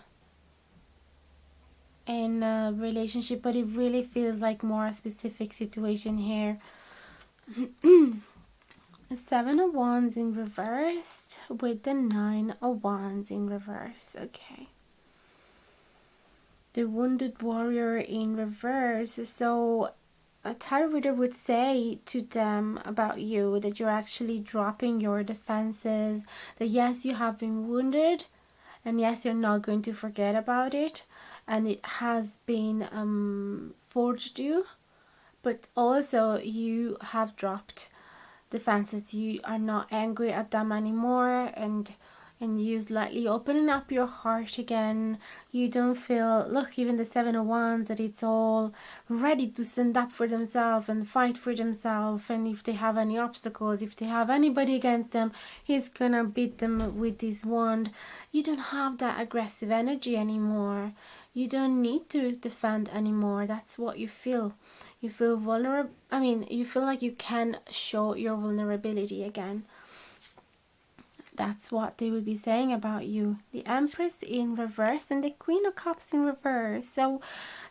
a relationship, but it really feels like more a specific situation here. Seven of Wands in reverse with the Nine of Wands in reverse. Okay. The Wounded Warrior in reverse. So a tarot reader would say to them about you that you're actually dropping your defenses, that yes, you have been wounded, and yes, you're not going to forget about it, and it has been forged you, but also you have dropped defenses. You are not angry at them anymore, and you slightly opening up your heart again. You don't feel, look, even the Seven of Wands, that it's all ready to stand up for themselves and fight for themselves, and if they have any obstacles, if they have anybody against them, he's gonna beat them with this wand. You don't have that aggressive energy anymore. You don't need to defend anymore. That's what you feel. You feel vulnerable. I mean, you feel like you can show your vulnerability again. That's what they would be saying about you. The Empress in reverse and the Queen of Cups in reverse. So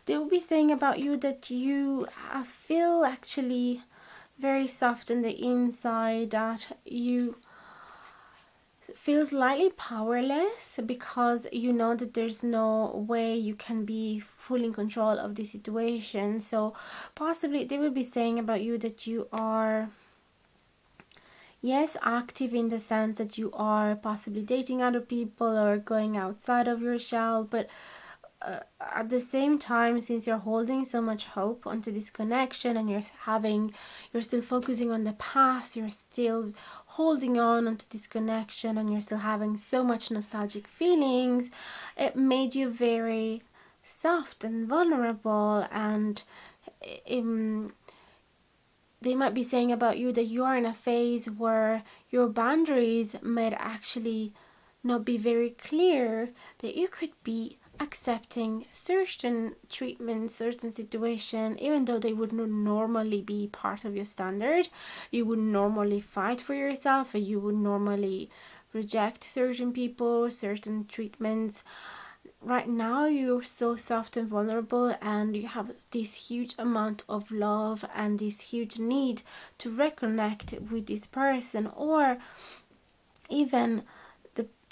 they will be saying about you that you feel actually very soft on the inside, that you feel slightly powerless because you know that there's no way you can be fully in control of the situation. So possibly they will be saying about you that you are, yes, active in the sense that you are possibly dating other people or going outside of your shell, but at the same time, since you're holding so much hope onto this connection, and you're still focusing on the past, you're still holding on onto this connection, and you're still having so much nostalgic feelings, it made you very soft and vulnerable. And they might be saying about you that you are in a phase where your boundaries might actually not be very clear, that you could be accepting certain treatments, certain situation, even though they would not normally be part of your standard. You would normally fight for yourself, or you would normally reject certain people, certain treatments. Right now you're so soft and vulnerable, and you have this huge amount of love and this huge need to reconnect with this person, or even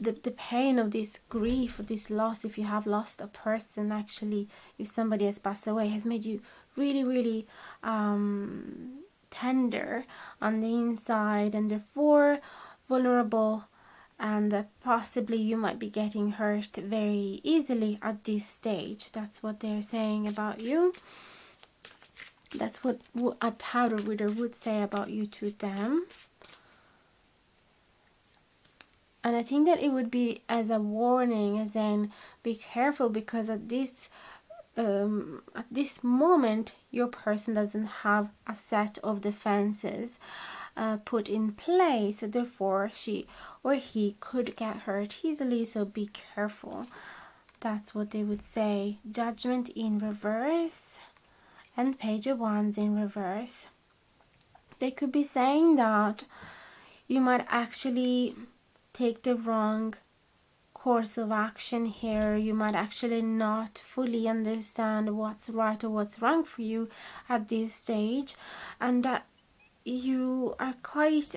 the pain of this grief, of this loss, if you have lost a person, actually, if somebody has passed away, has made you really, really tender on the inside, and therefore vulnerable, and possibly you might be getting hurt very easily at this stage. That's what they're saying about you. That's what a tarot reader would say about you to them. And I think that it would be as a warning, as in, be careful, because at this moment your person doesn't have a set of defenses put in place, therefore she or he could get hurt easily, so be careful. That's what they would say. Judgment in reverse and Page of Wands in reverse. They could be saying that you might actually take the wrong course of action here. You might actually not fully understand what's right or what's wrong for you at this stage, and that you are quite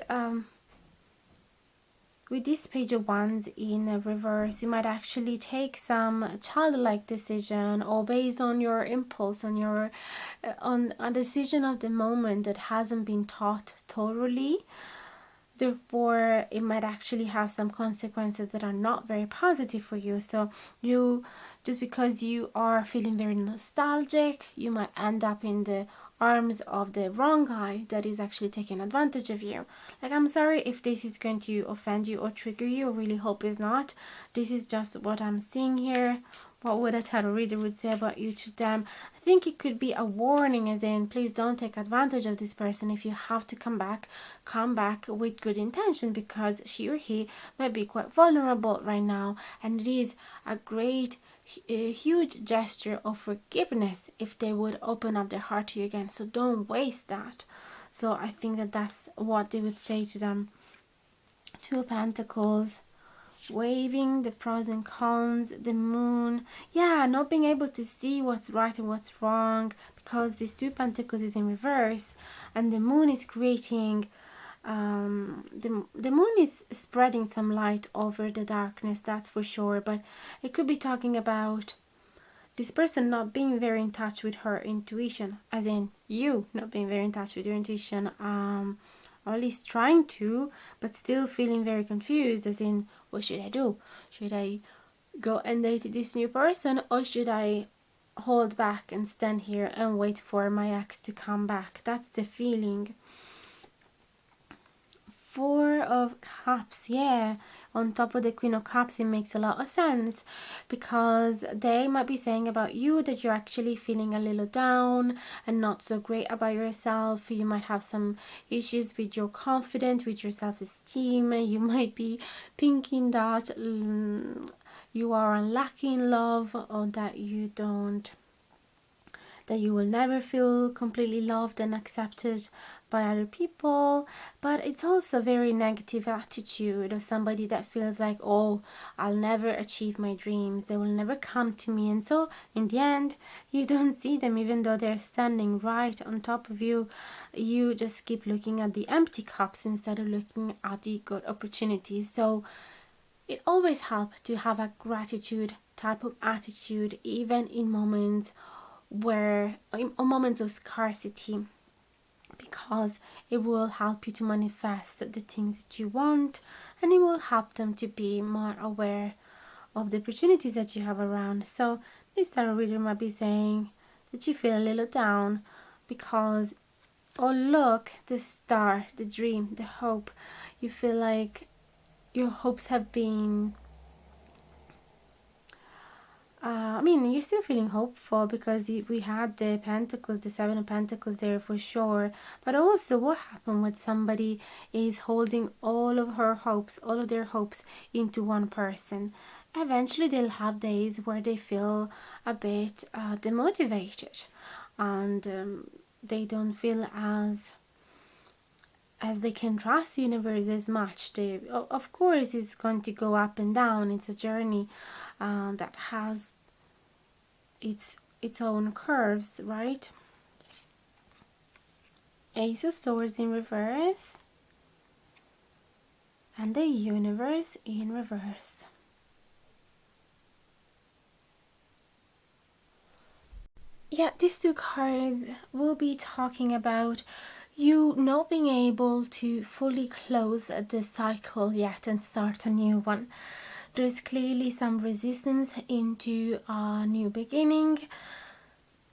with this Page of Wands in reverse, you might actually take some childlike decision, or based on your impulse, on your on a decision of the moment that hasn't been thought thoroughly. Therefore, it might actually have some consequences that are not very positive for you. So you, just because you are feeling very nostalgic, you might end up in the arms of the wrong guy that is actually taking advantage of you. Like, I'm sorry if this is going to offend you or trigger you. I really hope it's not. This is just what I'm seeing here. What would a tarot reader would say about you to them? I think it could be a warning, as in, please don't take advantage of this person. If you have to come back with good intention, because she or he might be quite vulnerable right now, and it is a great huge gesture of forgiveness if they would open up their heart to you again. So don't waste that. So I think that that's what they would say to them. Two of Pentacles, waving the pros and cons, the moon, yeah, not being able to see what's right and what's wrong, because this Two of Pentacles is in reverse, and the moon is creating the moon is spreading some light over the darkness, that's for sure. But it could be talking about this person not being very in touch with her intuition, as in you not being very in touch with your intuition, or at least trying to, but still feeling very confused, as in, what should I do? Should I go and date this new person, or should I hold back and stand here and wait for my ex to come back? That's the feeling. Four of Cups, yeah, on top of the Queen of Cups. It makes a lot of sense, because they might be saying about you that you're actually feeling a little down and not so great about yourself. You might have some issues with your confidence, with your self-esteem. You might be thinking that you are lacking in love, or that you will never feel completely loved and accepted by other people. But it's also a very negative attitude of somebody that feels like, oh, I'll never achieve my dreams, they will never come to me, and so in the end you don't see them, even though they're standing right on top of you. You just keep looking at the empty cups instead of looking at the good opportunities. So it always helps to have a gratitude type of attitude, even in moments of scarcity, because it will help you to manifest the things that you want, and it will help them to be more aware of the opportunities that you have around. So this tarot reader might be saying that you feel a little down because, oh look, the star, the dream, the hope. You feel like your hopes have been you're still feeling hopeful, because we had the Pentacles, the Seven of Pentacles there for sure. But also, what happened with somebody is holding all of their hopes into one person. Eventually, they'll have days where they feel a bit demotivated, and they don't feel as they can trust the universe as much. Of course, it's going to go up and down. It's a journey that has its own curves, right? Ace of Swords in reverse, and the Universe in reverse. Yeah, these two cards will be talking about you not being able to fully close the cycle yet and start a new one. There's clearly some resistance into a new beginning,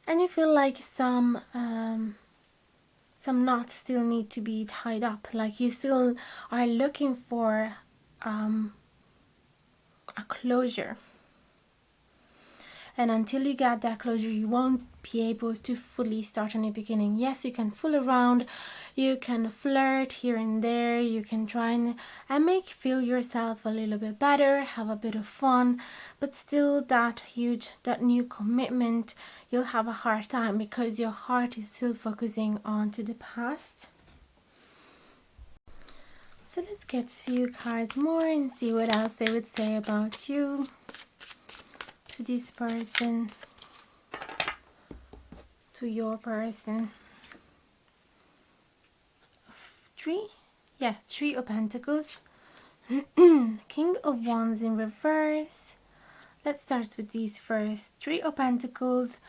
and you feel like some knots still need to be tied up, like you still are looking for a closure. And until you get that closure, you won't be able to fully start a new beginning. Yes, you can fool around, you can flirt here and there, you can try and feel yourself a little bit better, have a bit of fun, but still that new commitment, you'll have a hard time, because your heart is still focusing on to the past. So let's get a few cards more and see what else they would say about you, to this person, to your person. Three of Pentacles. King of Wands in reverse. Let's start with these first. Three of Pentacles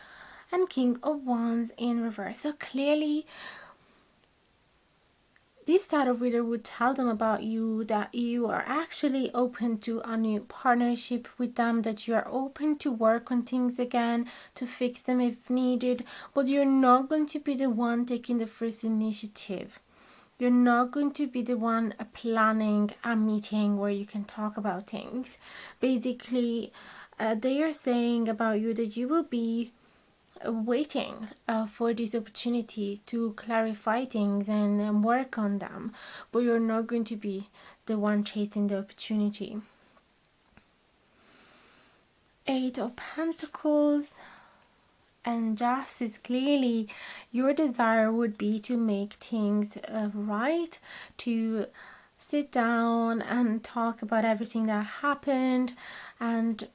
and King of Wands in reverse. So clearly, this tarot reader would tell them about you that you are actually open to a new partnership with them, that you are open to work on things again, to fix them if needed, but you're not going to be the one taking the first initiative. You're not going to be the one planning a meeting where you can talk about things. Basically, they are saying about you that you will be waiting for this opportunity to clarify things and work on them, but you're not going to be the one chasing the opportunity. Eight of Pentacles and Justice. Clearly, your desire would be to make things right, to sit down and talk about everything that happened, and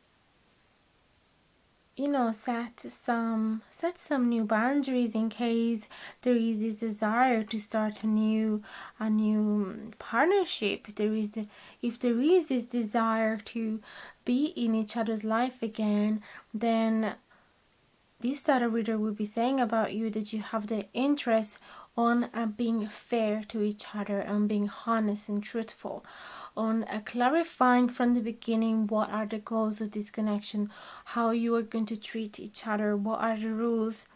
set some new boundaries in case there is this desire to start a new partnership. If there is this desire to be in each other's life again, then this tarot reader will be saying about you that you have the interest on being fair to each other, and being honest and truthful, on clarifying from the beginning what are the goals of this connection, how you are going to treat each other, what are the rules.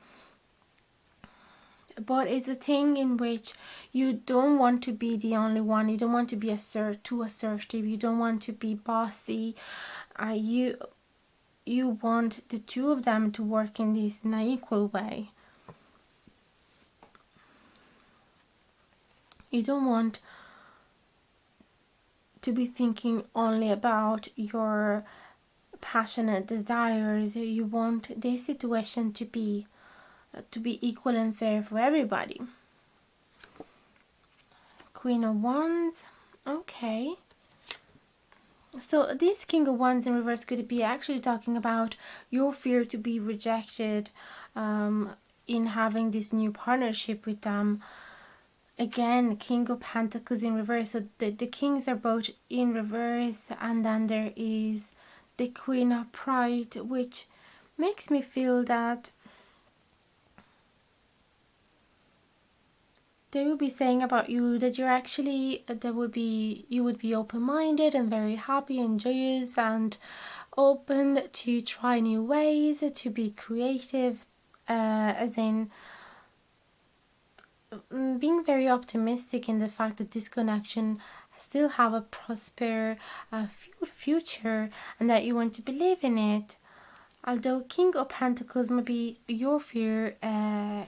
But it's a thing in which you don't want to be the only one. You don't want to be too assertive. You don't want to be bossy. You want the two of them to work in this in an equal way. You don't want to be thinking only about your passionate desires. You want this situation to be equal and fair for everybody. Queen of Wands. Okay. So this King of Wands in reverse could be actually talking about your fear to be rejected in having this new partnership with them. Again, King of Pentacles in reverse. So the kings are both in reverse, and then there is the Queen of Pride, which makes me feel that they will be saying about you that you're actually, you would be open-minded and very happy and joyous and open to try new ways, to be creative, as in being very optimistic in the fact that this connection still have a prosper future, and that you want to believe in it. Although King of Pentacles may be your fear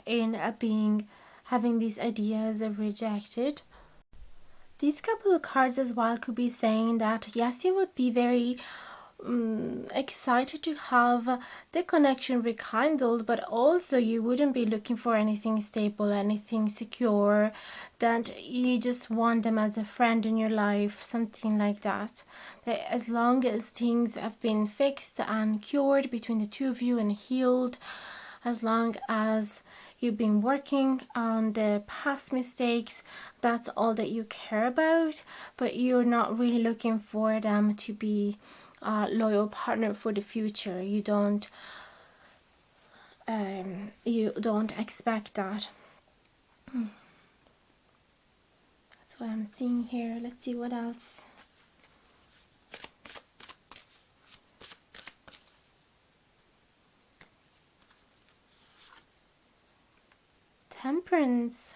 in having these ideas rejected. These couple of cards as well could be saying that yes, you would be very excited to have the connection rekindled, but also you wouldn't be looking for anything stable, anything secure, that you just want them as a friend in your life, something like that. That as long as things have been fixed and cured between the two of you and healed, as long as you've been working on the past mistakes, that's all that you care about. But you're not really looking for them to be a loyal partner for the future. You don't expect that. That's what I'm seeing here. Let's see what else. Temperance,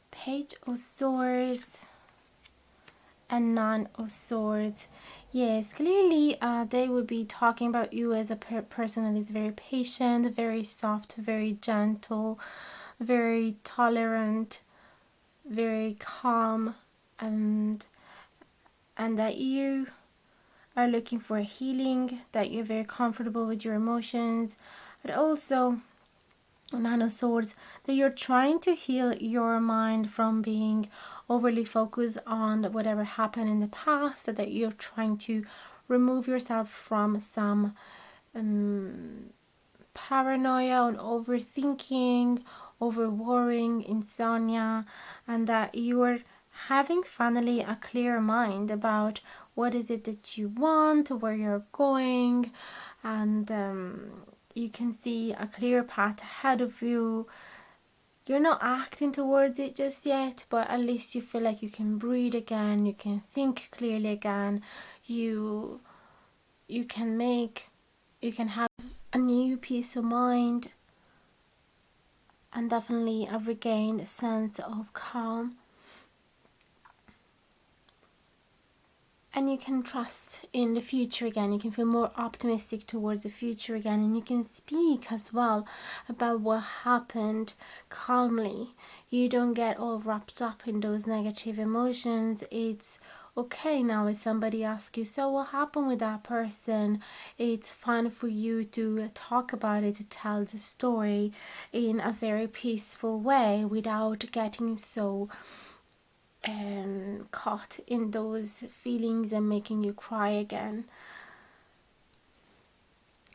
Page of Swords, and Nine of Swords. Yes, clearly they would be talking about you as a person that is very patient, very soft, very gentle, very tolerant, very calm, and that you are looking for healing, that you're very comfortable with your emotions, but also Nine of Swords, that you're trying to heal your mind from being overly focused on whatever happened in the past, that you're trying to remove yourself from some paranoia and overthinking, over worrying, insomnia, and that you're having finally a clear mind about what is it that you want, where you're going, and you can see a clear path ahead of you. You're not acting towards it just yet, but at least you feel like you can breathe again, you can think clearly again, you can have a new peace of mind, and definitely a regained sense of calm. And you can trust in the future again. You can feel more optimistic towards the future again. And you can speak as well about what happened calmly. You don't get all wrapped up in those negative emotions. It's okay now if somebody asks you, so what happened with that person? It's fun for you to talk about it, to tell the story in a very peaceful way without getting so caught in those feelings and making you cry again.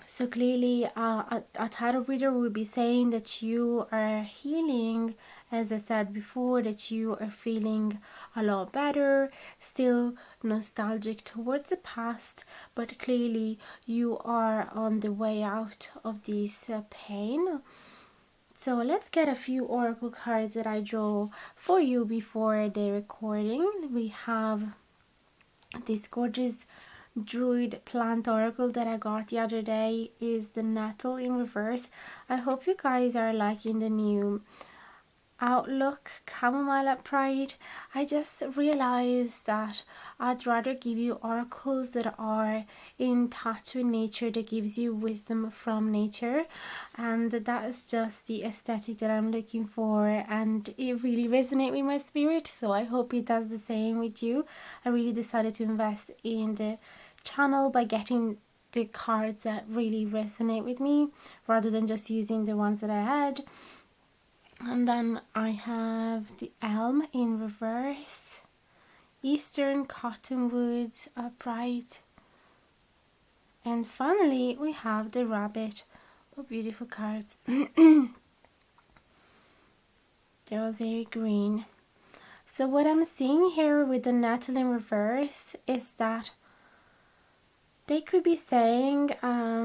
So clearly a tarot reader will be saying that you are healing, as I said before, that you are feeling a lot better, still nostalgic towards the past, but clearly you are on the way out of this pain. So let's get a few oracle cards that I draw for you before the recording. We have this gorgeous druid plant oracle that I got the other day, is the nettle in reverse. I hope you guys are liking the new outlook chamomile at Pride. I just realized that I'd rather give you oracles that are in touch with nature, that gives you wisdom from nature, and that is just the aesthetic that I'm looking for, and it really resonates with my spirit, so I hope it does the same with you. I really decided to invest in the channel by getting the cards that really resonate with me rather than just using the ones that I had. And then I have the elm in reverse, eastern cottonwoods upright, and finally we have the rabbit. Oh, beautiful cards. They're all very green. So what I'm seeing here with the nettle in reverse is that they could be saying,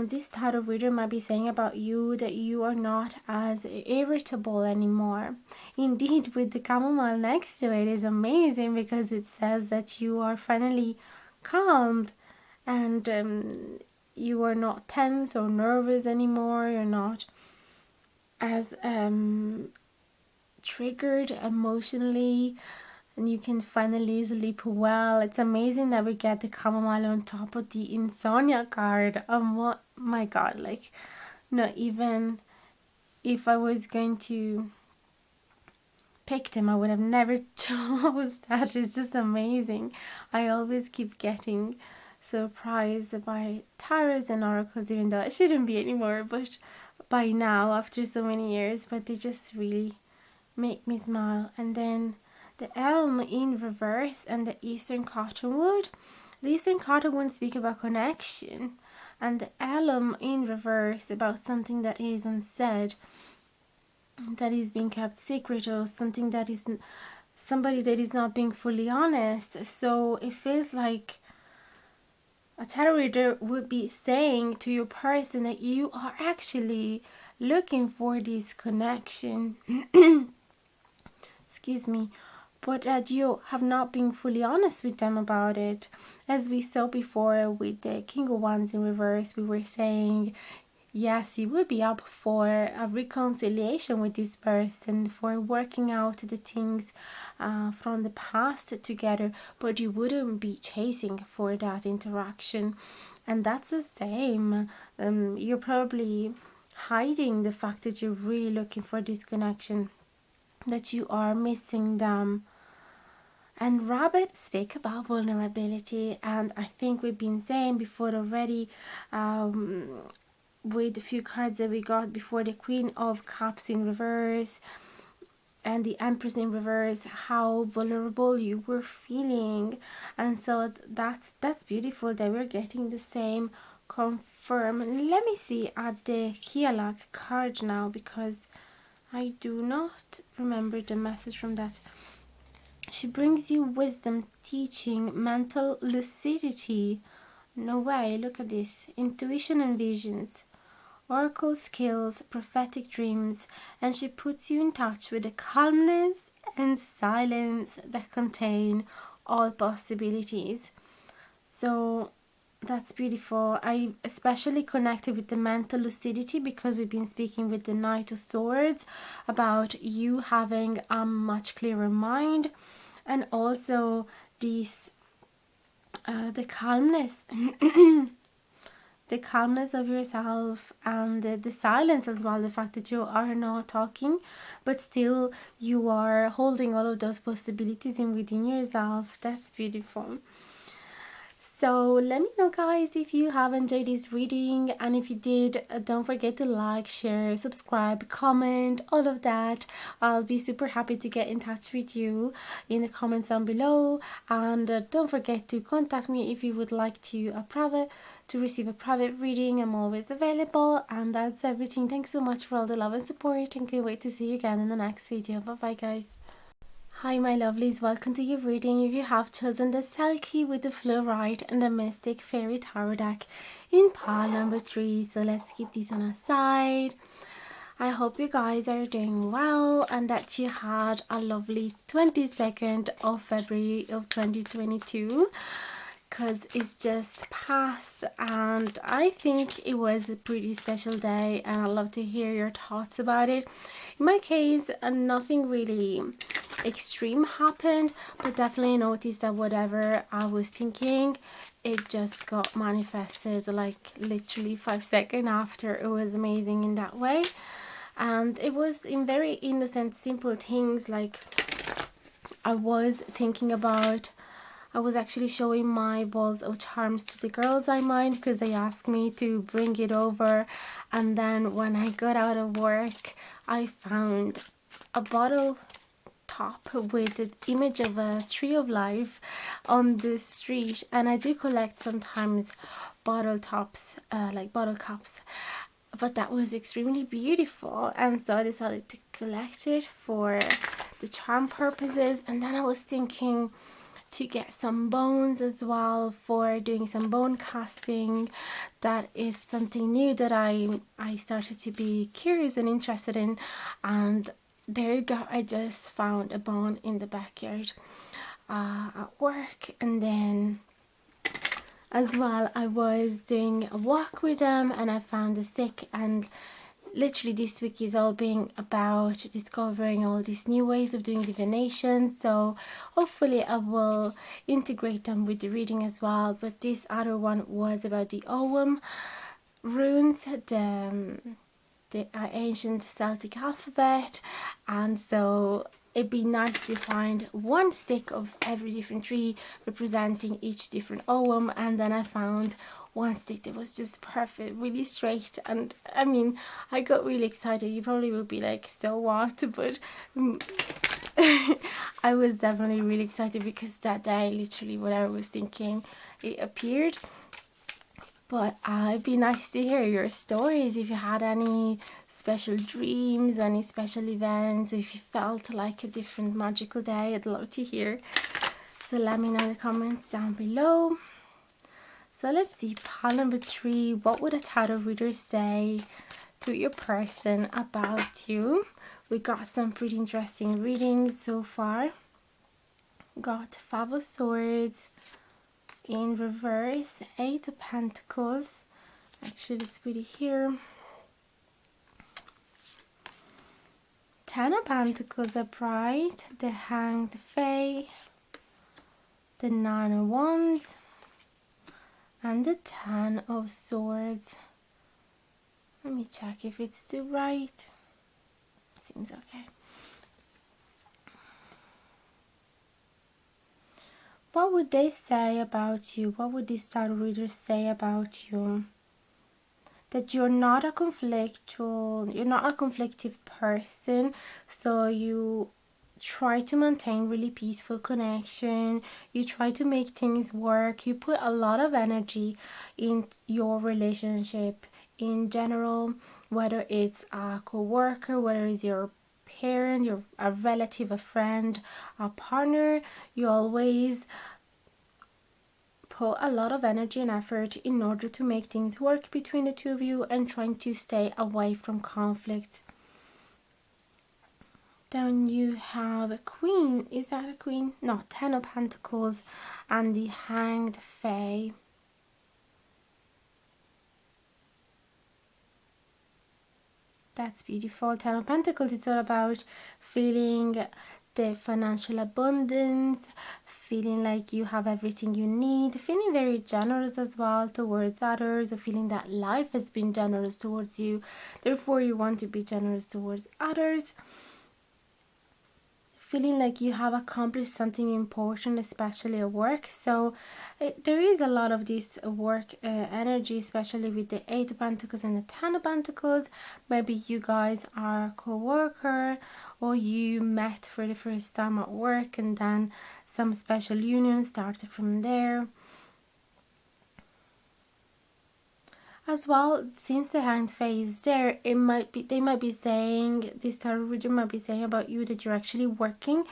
this tarot reader might be saying about you that you are not as irritable anymore. Indeed, with the chamomile next to it is amazing because it says that you are finally calmed, and you are not tense or nervous anymore. You're not as triggered emotionally, and you can finally sleep well. It's amazing that we get the chamomile on top of the insomnia card. My god, like, not even if I was going to pick them, I would have never chose that. It's just amazing. I always keep getting surprised by tarots and oracles, even though it shouldn't be anymore, but by now, after so many years, but they just really make me smile. And then the elm in reverse and the eastern cottonwood. The eastern cottonwood speak about connection, and the elm in reverse about something that is unsaid, that is being kept secret, or something that is somebody that is not being fully honest. So it feels like a tarot reader would be saying to your person that you are actually looking for this connection. Excuse me. But that you have not been fully honest with them about it. As we saw before with the King of Wands in reverse, we were saying, yes, you would be up for a reconciliation with this person, for working out the things from the past together, but you wouldn't be chasing for that interaction. And that's the same. You're probably hiding the fact that you're really looking for this connection, that you are missing them. And rabbit speak about vulnerability, and I think we've been saying before already, with a few cards that we got before, the Queen of Cups in reverse and the Empress in reverse, how vulnerable you were feeling. And so that's beautiful that we're getting the same confirm. Let me see at the CAILLEACH card now, because I do not remember the message from that. She brings you wisdom, teaching, mental lucidity. No way, look at this. Intuition and visions, oracle skills, prophetic dreams, and she puts you in touch with the calmness and silence that contain all possibilities. So that's beautiful. I especially connected with the mental lucidity because we've been speaking with the Knight of Swords about you having a much clearer mind, and also this the calmness the calmness of yourself, and the silence as well, the fact that you are not talking but still you are holding all of those possibilities in within yourself. That's beautiful. So let me know, guys, if you have enjoyed this reading, and if you did, don't forget to like, share, subscribe, comment, all of that. I'll be super happy to get in touch with you in the comments down below, and don't forget to contact me if you would like to receive a private reading. I'm always available, and that's everything. Thanks so much for all the love and support, and can't wait to see you again in the next video. Bye bye, guys. Hi my lovelies, welcome to your reading. If you have chosen the SELKIE with the fluorite and the Mystic Fairy Tarot deck in pile number 3, so let's keep these on our side. I hope you guys are doing well and that you had a lovely 22nd of February of 2022, because it's just past and I think it was a pretty special day and I'd love to hear your thoughts about it. In my case, nothing really extreme happened, but definitely noticed that whatever I was thinking, it just got manifested like literally 5 seconds after. It was amazing in that way, and it was in very innocent, simple things. Like I was thinking about, I was actually showing my balls of charms to the girls I mind because they asked me to bring it over, and then when I got out of work I found a bottle top with the image of a tree of life on the street, and I do collect sometimes bottle tops, like bottle caps, but that was extremely beautiful, and so I decided to collect it for the charm purposes. And then I was thinking to get some bones as well for doing some bone casting. That is something new that I started to be curious and interested in, and there you go, I just found a bone in the backyard at work. And then as well, I was doing a walk with them and I found a stick, and literally this week is all being about discovering all these new ways of doing divination, so hopefully I will integrate them with the reading as well. But this other one was about the Ogham runes, the ancient Celtic alphabet, and so it'd be nice to find one stick of every different tree representing each different Ogham. And then I found one stick that was just perfect, really straight, and I mean, I got really excited. You probably will be like, so what? But I was definitely really excited because that day, literally what I was thinking, it appeared. But it'd be nice to hear your stories, if you had any special dreams, any special events, if you felt like a different magical day. I'd love to hear. So let me know in the comments down below. So let's see, pile number 3. What would a tarot reader say to your person about you? We got some pretty interesting readings so far. Got 5 of Swords in reverse, 8 of Pentacles. Actually, it's pretty here. 10 of Pentacles upright, the Hanged Fae, the 9 of Wands, and the 10 of Swords. Let me check if it's the right. Seems okay. What would they say about you? What would these tarot readers say about you? That you're not a conflictive person, so you try to maintain really peaceful connection, you try to make things work, you put a lot of energy in your relationship in general, whether it's a co-worker, whether it's your parent, a relative, a friend, a partner. You always put a lot of energy and effort in order to make things work between the two of you and trying to stay away from conflict. Then you have a Queen. Is that a Queen? No, 10 of Pentacles and the Hanged Fae. That's beautiful. 10 of Pentacles, it's all about feeling the financial abundance, feeling like you have everything you need, feeling very generous as well towards others, or feeling that life has been generous towards you, therefore you want to be generous towards others. Feeling like you have accomplished something important, especially at work. So there is a lot of this work energy, especially with the 8 of Pentacles and the 10 of Pentacles. Maybe you guys are a co-worker, or you met for the first time at work and then some special union started from there. As well, since the Hanged Fae is there, they might be saying, this tarot reader might be saying about you that you're actually waiting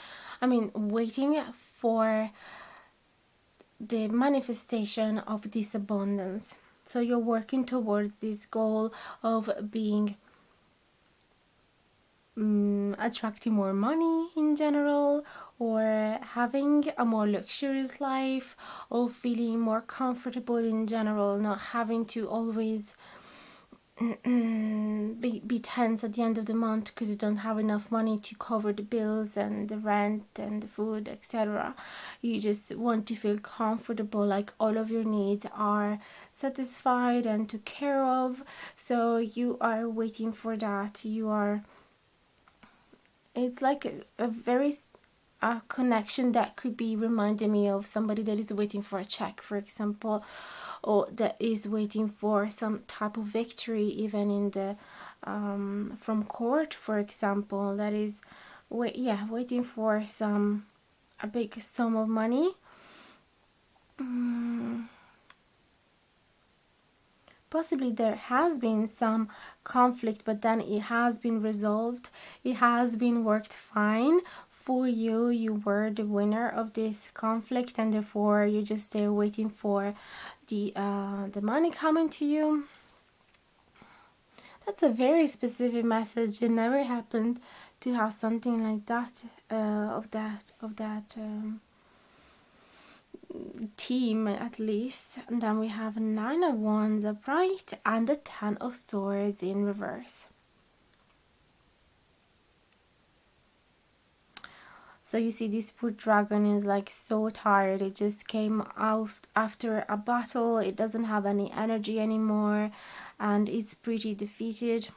for the manifestation of this abundance. So you're working towards this goal of being attracting more money in general, or having a more luxurious life, or feeling more comfortable in general, not having to always be tense at the end of the month because you don't have enough money to cover the bills and the rent and the food, etc. You just want to feel comfortable, like all of your needs are satisfied and took care of. So you are waiting for that. It's like a very a connection that could be reminding me of somebody that is waiting for a check, for example, or that is waiting for some type of victory, even in the from court, for example, that is waiting for a big sum of money. Possibly there has been some conflict, but then it has been resolved. It has been worked fine for you. You were the winner of this conflict, and therefore you're just there waiting for the money coming to you. That's a very specific message. It never happened to have something like that of that team, at least. And then we have 9 of Wands upright and the 10 of Swords in reverse. So you see, this poor dragon is like so tired. It just came out after a battle. It doesn't have any energy anymore and it's pretty defeated.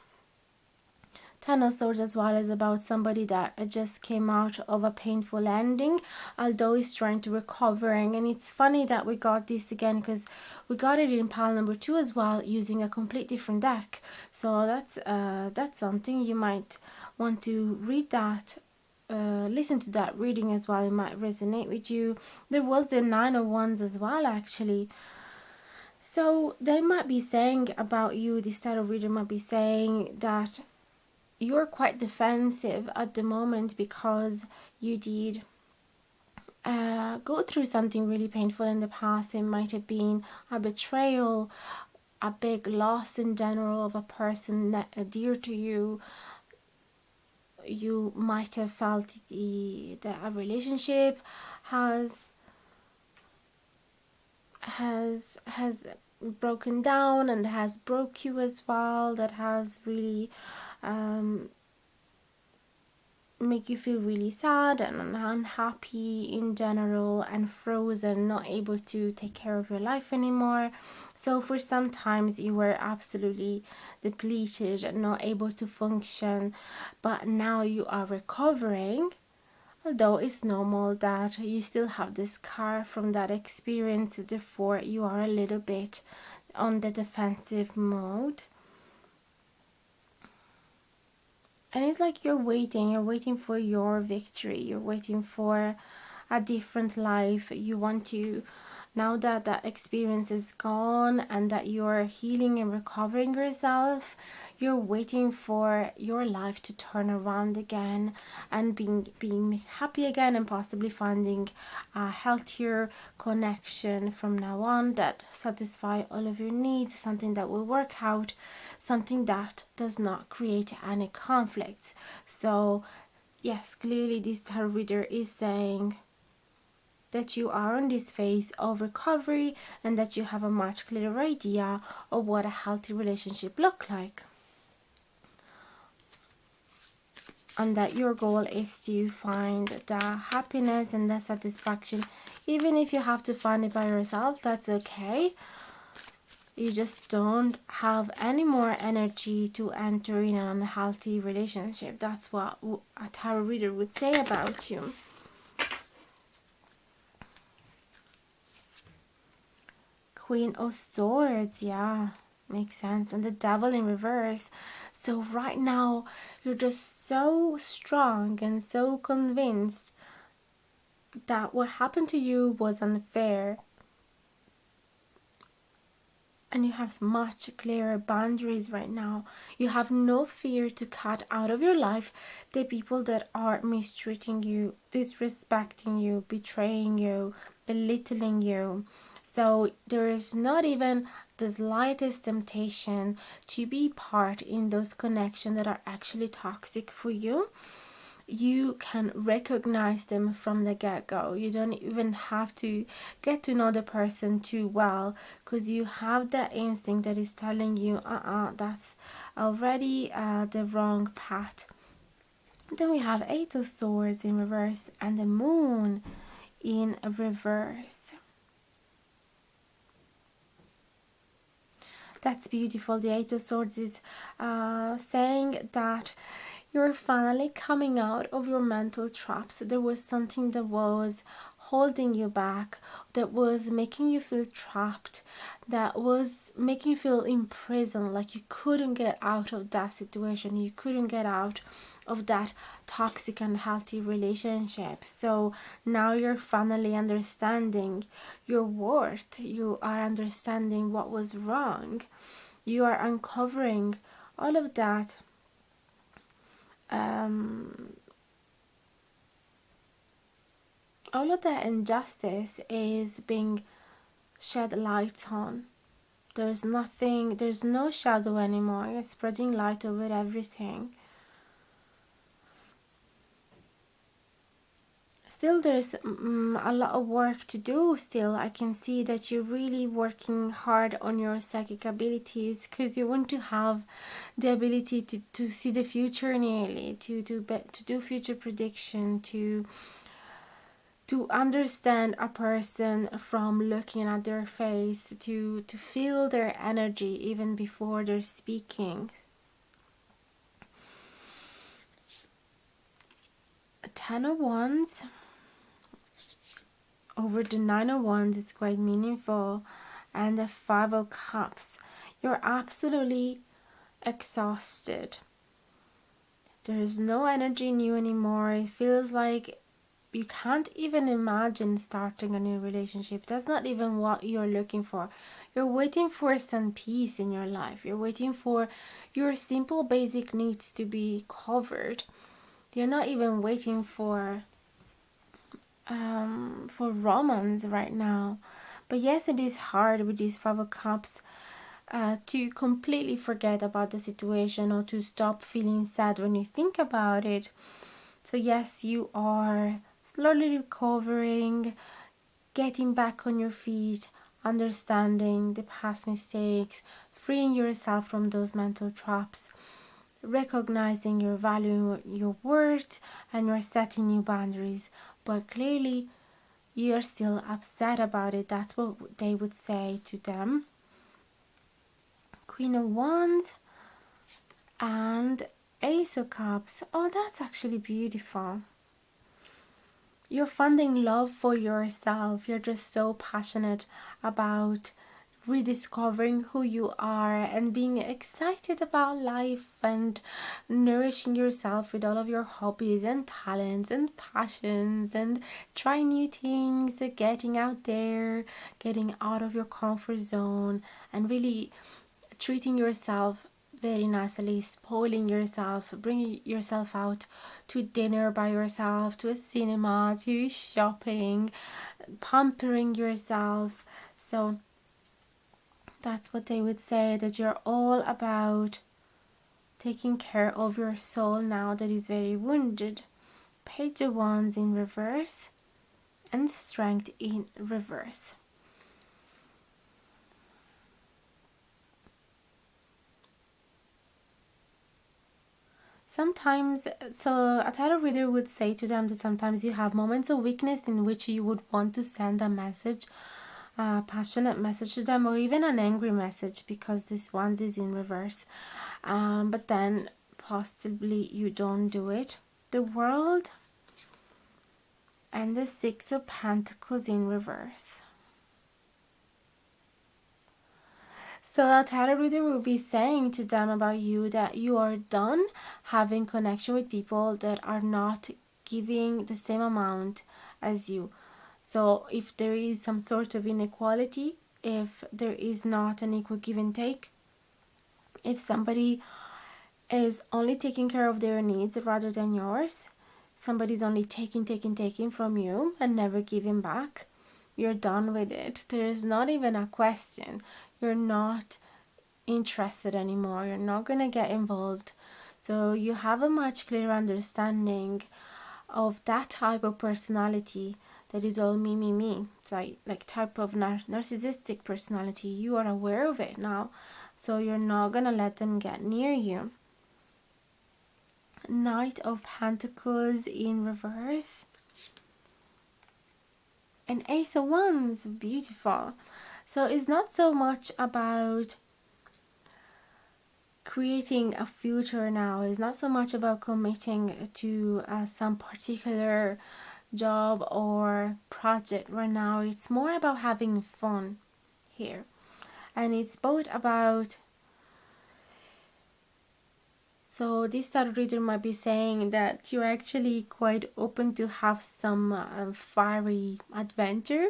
10 of Swords as well is about somebody that just came out of a painful ending, although is trying to recovering. And it's funny that we got this again because we got it in pile number 2 as well, using a complete different deck. So that's something. You might want to read that, listen to that reading as well. It might resonate with you. There was the 9 of Wands as well, actually. So they might be saying about you, this type of reader might be saying that you're quite defensive at the moment because you did go through something really painful in the past. It might have been a betrayal, a big loss in general of a person that dear to you. You might have felt that a relationship has broken down and has broke you as well, that has really make you feel really sad and unhappy in general and frozen, not able to take care of your life anymore. So for some times you were absolutely depleted and not able to function, but now you are recovering. Although it's normal that you still have this scar from that experience, therefore you are a little bit on the defensive mode. And it's like you're waiting for your victory. You're waiting for a different life. You want to, now that that experience is gone and that you're healing and recovering yourself, you're waiting for your life to turn around again and being happy again, and possibly finding a healthier connection from now on that satisfy all of your needs, something that will work out, something that does not create any conflicts. So yes, clearly this tarot reader is saying that you are on this phase of recovery and that you have a much clearer idea of what a healthy relationship looks like. And that your goal is to find the happiness and the satisfaction. Even if you have to find it by yourself, that's okay. You just don't have any more energy to enter in an unhealthy relationship. That's what a tarot reader would say about you. Queen of Swords, yeah, makes sense. And the Devil in reverse. So right now you're just so strong and so convinced that what happened to you was unfair, and you have much clearer boundaries right now. You have no fear to cut out of your life the people that are mistreating you, disrespecting you, betraying you, belittling you. So there is not even the slightest temptation to be part in those connections that are actually toxic for you. you can recognize them from the get-go. You don't even have to get to know the person too well, because you have that instinct that is telling you, that's already the wrong path. Then we have Eight of Swords in reverse and the Moon in reverse. That's beautiful. The Eight of Swords is saying that you're finally coming out of your mental traps. There was something that was holding you back, that was making you feel trapped, that was making you feel imprisoned, like you couldn't get out of that situation, you couldn't get out of that toxic and unhealthy relationship. So now you're finally understanding your worth, you are understanding what was wrong, you are uncovering all of that all of that injustice is being shed light on. There's no shadow anymore. You're spreading light over everything. Still, there's a lot of work to do still. I can see that you're really working hard on your psychic abilities, because you want to have the ability to see the future nearly, to do future prediction, to understand a person from looking at their face, to feel their energy even before they're speaking. A 10 of Wands over the 9 of Wands is quite meaningful, and the 5 of Cups. You're absolutely exhausted. There's no energy in you anymore. It feels like you can't even imagine starting a new relationship. That's not even what you're looking for. You're waiting for some peace in your life. You're waiting for your simple basic needs to be covered. You're not even waiting for romance right now. But yes, it is hard with these 5 of Cups to completely forget about the situation, or to stop feeling sad when you think about it. So yes, you are slowly recovering, getting back on your feet, understanding the past mistakes, freeing yourself from those mental traps, recognizing your value, your worth, and you're setting new boundaries. But clearly, you're still upset about it. That's what they would say to them. Queen of Wands and Ace of Cups. Oh, that's actually beautiful. You're finding love for yourself. You're just so passionate about rediscovering who you are and being excited about life and nourishing yourself with all of your hobbies and talents and passions, and trying new things, getting out there, getting out of your comfort zone, and really treating yourself very nicely, spoiling yourself, bringing yourself out to dinner by yourself, to a cinema, to shopping, pampering yourself. So that's what they would say, that you're all about taking care of your soul now that is very wounded. Page of Wands in reverse and Strength in reverse. Sometimes, so a tarot reader would say to them that sometimes you have moments of weakness in which you would want to send a message, a passionate message to them, or even an angry message, because this one is in reverse. But then possibly you don't do it. The World and the Six of Pentacles in reverse. So a tarot reader will be saying to them about you that you are done having connection with people that are not giving the same amount as you. So if there is some sort of inequality, if there is not an equal give and take, if somebody is only taking care of their needs rather than yours, somebody's only taking from you and never giving back, you're done with it. There is not even a question. You're not interested anymore. You're not going to get involved. So you have a much clearer understanding of that type of personality that is all me, me, me. It's like type of narcissistic personality. You are aware of it now, so you're not gonna let them get near you. Knight of Pentacles in reverse. And Ace of Wands, beautiful. So it's not so much about creating a future now. It's not so much about committing to some particular job or project right now. It's more about having fun here. And it's both about, so this tarot reader might be saying that you're actually quite open to have some fiery adventure,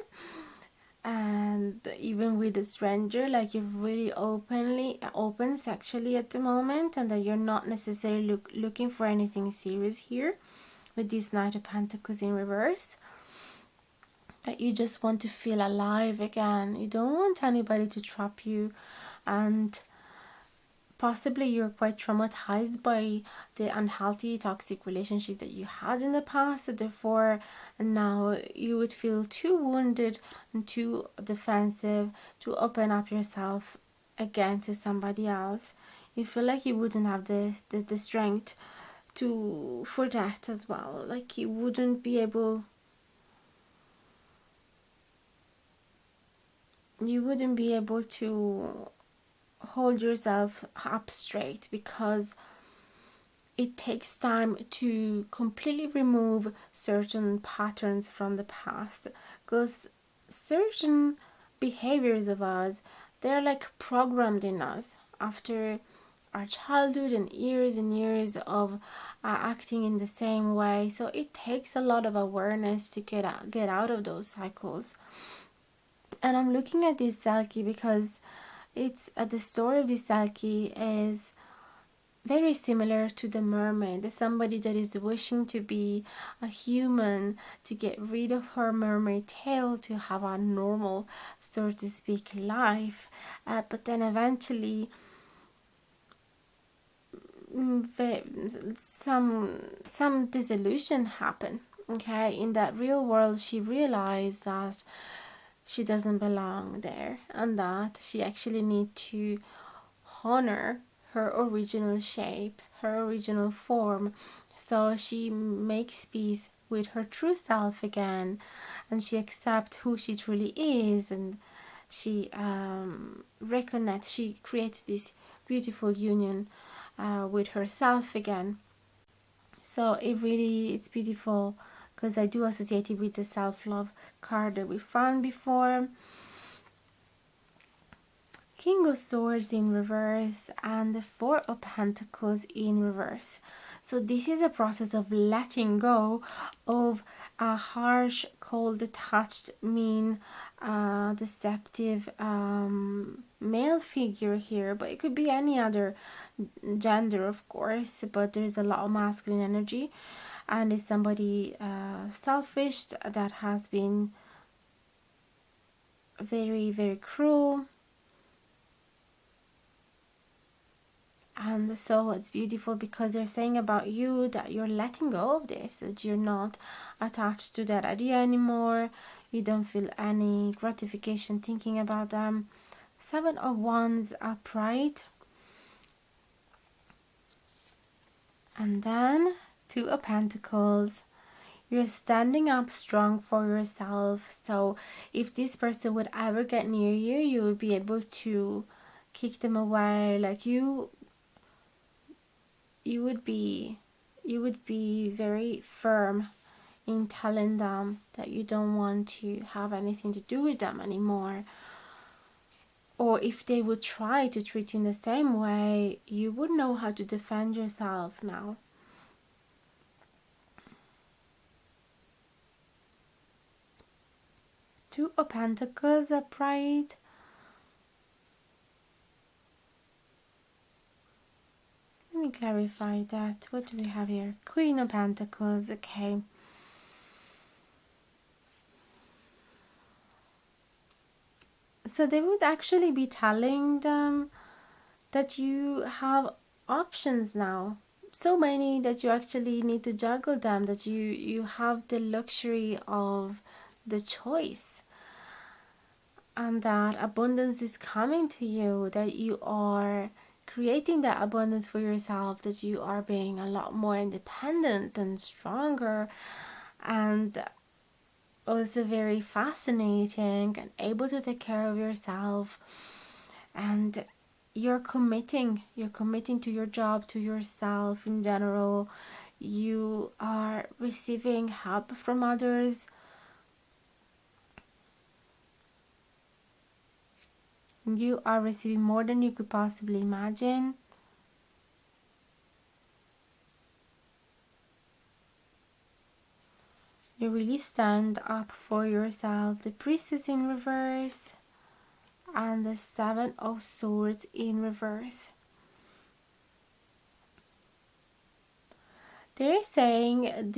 and even with a stranger, like you're really open sexually at the moment, and that you're not necessarily looking for anything serious here with this Knight of Pentacles in reverse. That you just want to feel alive again. You don't want anybody to trap you, and possibly you're quite traumatized by the unhealthy toxic relationship that you had in the past, therefore now you would feel too wounded and too defensive to open up yourself again to somebody else. You feel like you wouldn't have the strength for that as well. Like you wouldn't be able to hold yourself up straight, because it takes time to completely remove certain patterns from the past, because certain behaviors of us, they're like programmed in us after our childhood and years of acting in the same way. So it takes a lot of awareness to get out of those cycles. And I'm looking at this Selkie because it's the story of this Selkie is very similar to the mermaid. Somebody that is wishing to be a human, to get rid of her mermaid tail, to have a normal, so to speak, life, but then eventually some disillusion happen. Okay, in that real world, she realized that she doesn't belong there, and that she actually need to honor her original shape, her original form. So she makes peace with her true self again, and she accepts who she truly is, and she reconnects. She creates this beautiful union with herself again. So it's beautiful, because I do associate it with the self-love card that we found before. King of Swords in reverse and the Four of Pentacles in reverse. So this is a process of letting go of a harsh, cold, detached, mean, deceptive male figure here, but it could be any other gender, of course, but there's a lot of masculine energy, and it's somebody selfish that has been very, very cruel. And so it's beautiful because they're saying about you that you're letting go of this, that you're not attached to that idea anymore. You don't feel any gratification thinking about them. Seven of Wands upright. And then Two of Pentacles. You're standing up strong for yourself. So if this person would ever get near you, you would be able to kick them away. Like you would be very firm in telling them that you don't want to have anything to do with them anymore. Or if they would try to treat you in the same way, you would know how to defend yourself now. Two of Pentacles upright. Let me clarify that. What do we have here? Queen of Pentacles. Okay. So they would actually be telling them that you have options now so many that you actually need to juggle them, that you have the luxury of the choice, and that abundance is coming to you, that you are creating that abundance for yourself, that you are being a lot more independent and stronger, and also very fascinating and able to take care of yourself. And you're committing to your job, to yourself in general. You are receiving help from others. You are receiving more than you could possibly imagine. You really stand up for yourself. The Priestess in reverse and the Seven of Swords in reverse. They're saying,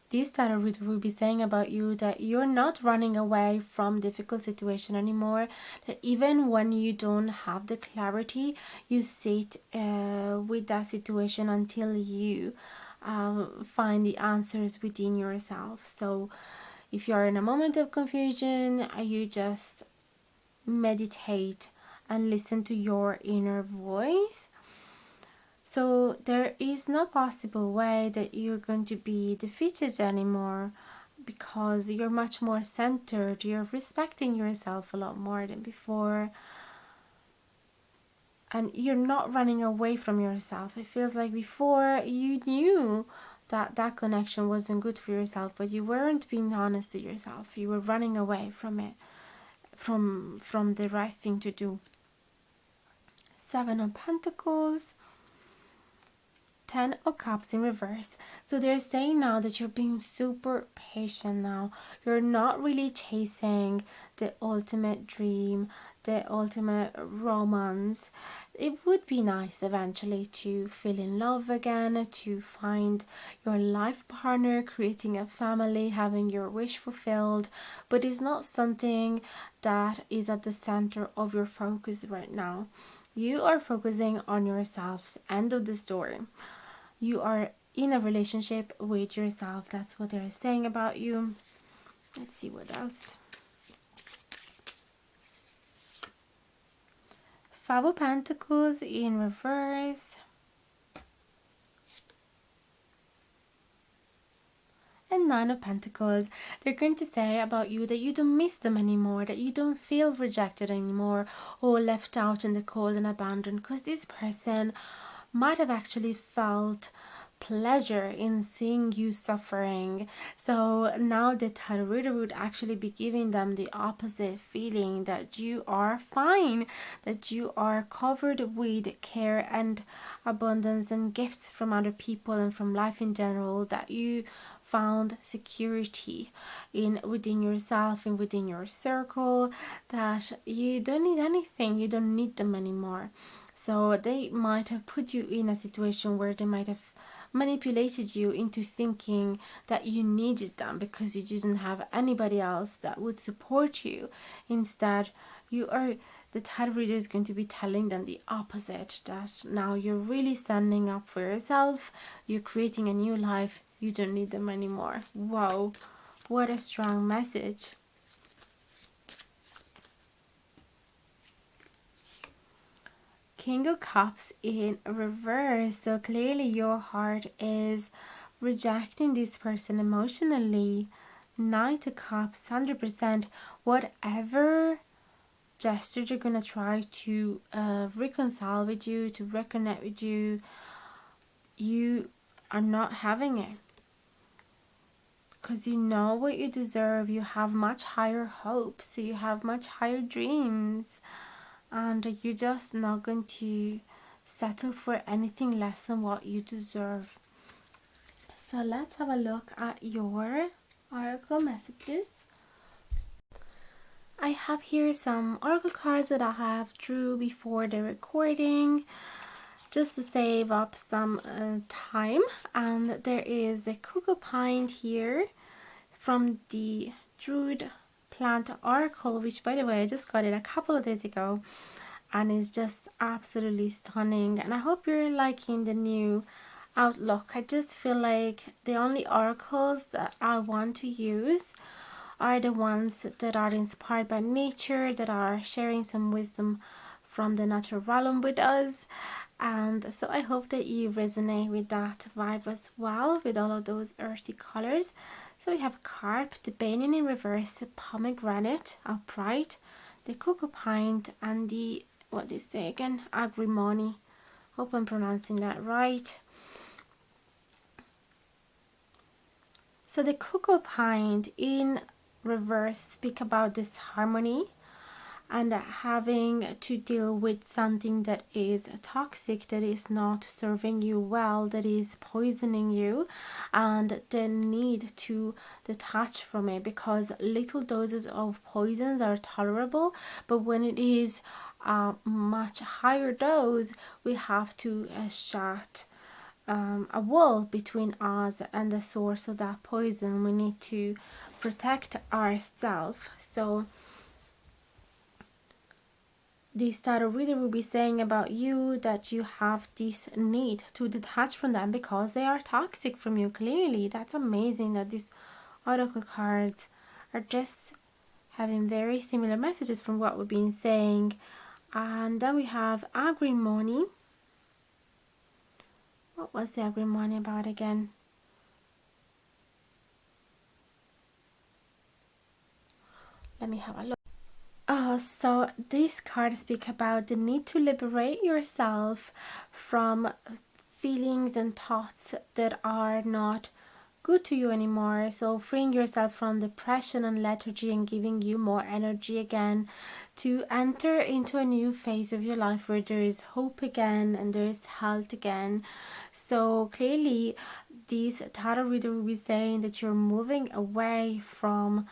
this tarot reader will be saying about you that you're not running away from difficult situation anymore. That even when you don't have the clarity, you sit with that situation until you find the answers within yourself. So if you're in a moment of confusion, you just meditate and listen to your inner voice. So there is no possible way that you're going to be defeated anymore, because you're much more centered. You're respecting yourself a lot more than before. And you're not running away from yourself. It feels like before you knew that that connection wasn't good for yourself, but you weren't being honest to yourself. You were running away from it, from the right thing to do. Seven of Pentacles. Ten of Cups in reverse. So they're saying now that you're being super patient now. You're not really chasing the ultimate dream, the ultimate romance. It would be nice eventually to fall in love again, to find your life partner, creating a family, having your wish fulfilled. But it's not something that is at the center of your focus right now. You are focusing on yourselves. End of the story. You are in a relationship with yourself. That's what they're saying about you. Let's see what else. Five of Pentacles in reverse. And Nine of Pentacles. They're going to say about you that you don't miss them anymore, that you don't feel rejected anymore or left out in the cold and abandoned, because this person might have actually felt pleasure in seeing you suffering. So now the tarot reader would actually be giving them the opposite feeling, that you are fine, that you are covered with care and abundance and gifts from other people and from life in general, that you found security within yourself and within your circle, that you don't need anything, you don't need them anymore. So they might have put you in a situation where they might have manipulated you into thinking that you needed them because you didn't have anybody else that would support you. Instead, the tarot reader is going to be telling them the opposite, that now you're really standing up for yourself, you're creating a new life, you don't need them anymore. Wow, what a strong message. King of Cups in reverse. So clearly your heart is rejecting this person emotionally. Knight of Cups, 100%. Whatever gesture you're gonna try to reconcile with you, to reconnect with you, you are not having it. Because you know what you deserve. You have much higher hopes. You have much higher dreams. And you're just not going to settle for anything less than what you deserve. So let's have a look at your oracle messages. I have here some oracle cards that I have drew before the recording, just to save up some time. And there is a cocoa pine here from the Druid Plant Oracle, which by the way I just got it a couple of days ago, and it's just absolutely stunning. And I hope you're liking the new outlook. I just feel like the only oracles that I want to use are the ones that are inspired by nature, that are sharing some wisdom from the natural realm with us. And so I hope that you resonate with that vibe as well, with all of those earthy colors. So we have carp, the banyan in reverse, pomegranate upright, the cocoa pint, and the, what they say again, agrimony. Hope I'm pronouncing that right. So the cocoa pint in reverse speak about this harmony and having to deal with something that is toxic, that is not serving you well, that is poisoning you, and the need to detach from it, because little doses of poisons are tolerable, but when it is a much higher dose, we have to shut a wall between us and the source of that poison. We need to protect ourselves. So this tarot reader will be saying about you that you have this need to detach from them because they are toxic from you. Clearly, that's amazing that these oracle cards are just having very similar messages from what we've been saying. And then we have agrimony. What was the agrimony about again? Let me have a look. So this card speaks about the need to liberate yourself from feelings and thoughts that are not good to you anymore. So freeing yourself from depression and lethargy and giving you more energy again to enter into a new phase of your life where there is hope again and there is health again. So clearly this tarot reader will be saying that you're moving away from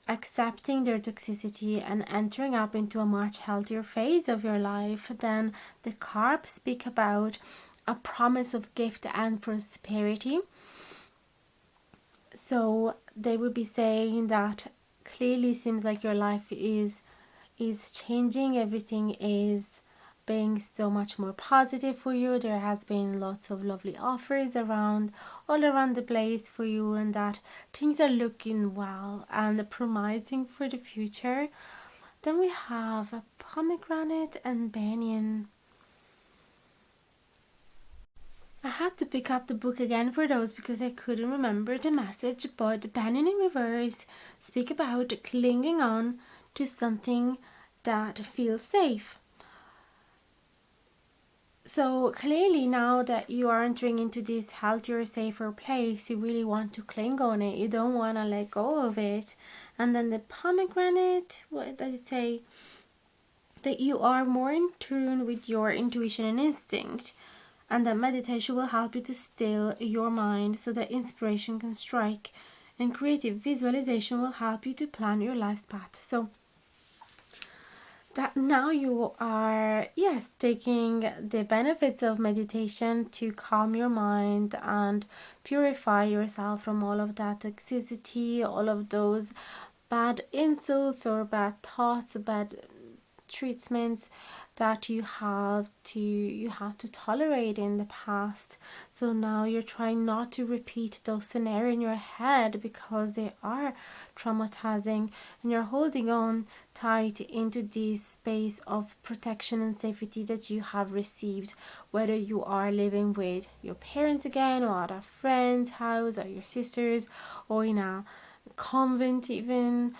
accepting their toxicity and entering up into a much healthier phase of your life. Then the carp speak about a promise of gift and prosperity. So they would be saying that clearly seems like your life is changing. Everything is being so much more positive for you. There has been lots of lovely offers around all around the place for you, and that things are looking well and promising for the future. Then we have a pomegranate and banyan. I had to pick up the book again for those because I couldn't remember the message, but banyan in reverse speak about clinging on to something that feels safe. So clearly now that you are entering into this healthier, safer place, you really want to cling on it. You don't want to let go of it. And then the pomegranate, what does it say? That you are more in tune with your intuition and instinct. And that meditation will help you to still your mind so that inspiration can strike. And creative visualization will help you to plan your life's path. So that now you are, yes, taking the benefits of meditation to calm your mind and purify yourself from all of that toxicity, all of those bad insults or bad thoughts, bad treatments that you have to tolerate in the past. So now you're trying not to repeat those scenarios in your head because they are traumatizing, and you're holding on tight into this space of protection and safety that you have received, whether you are living with your parents again or at a friend's house or your sisters or in a convent even,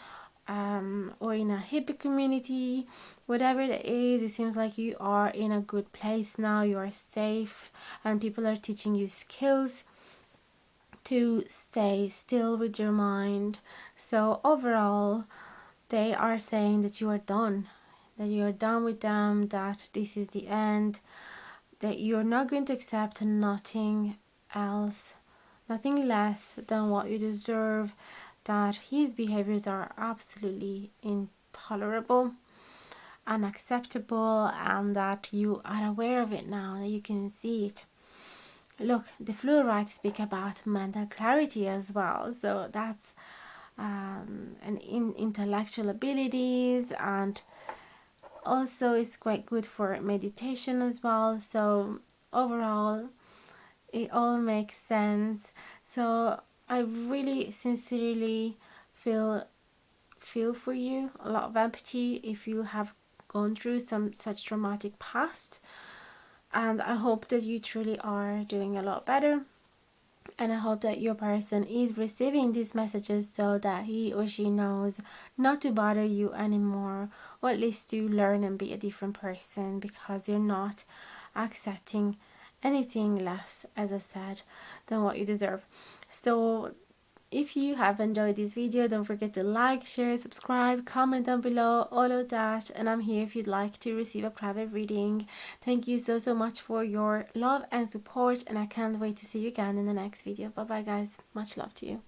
or in a hippie community, whatever it is. It seems like you are in a good place now. You are safe and people are teaching you skills to stay still with your mind. So overall, they are saying that you are done, that you are done with them, that this is the end, that you're not going to accept nothing else, nothing less than what you deserve, that his behaviors are absolutely intolerable, unacceptable, and that you are aware of it now, that you can see it. Look, the fluorite speak about mental clarity as well, so that's and in intellectual abilities, and also it's quite good for meditation as well. So overall, it all makes sense. So I really sincerely feel for you, a lot of empathy if you have gone through some such traumatic past, and I hope that you truly are doing a lot better. And I hope that your person is receiving these messages so that he or she knows not to bother you anymore, or at least to learn and be a different person, because you're not accepting anything less, as I said, than what you deserve. So if you have enjoyed this video, don't forget to like, share, subscribe, comment down below, all of that. And I'm here if you'd like to receive a private reading. Thank you so much for your love and support, and I can't wait to see you again in the next video. Bye bye guys, much love to you.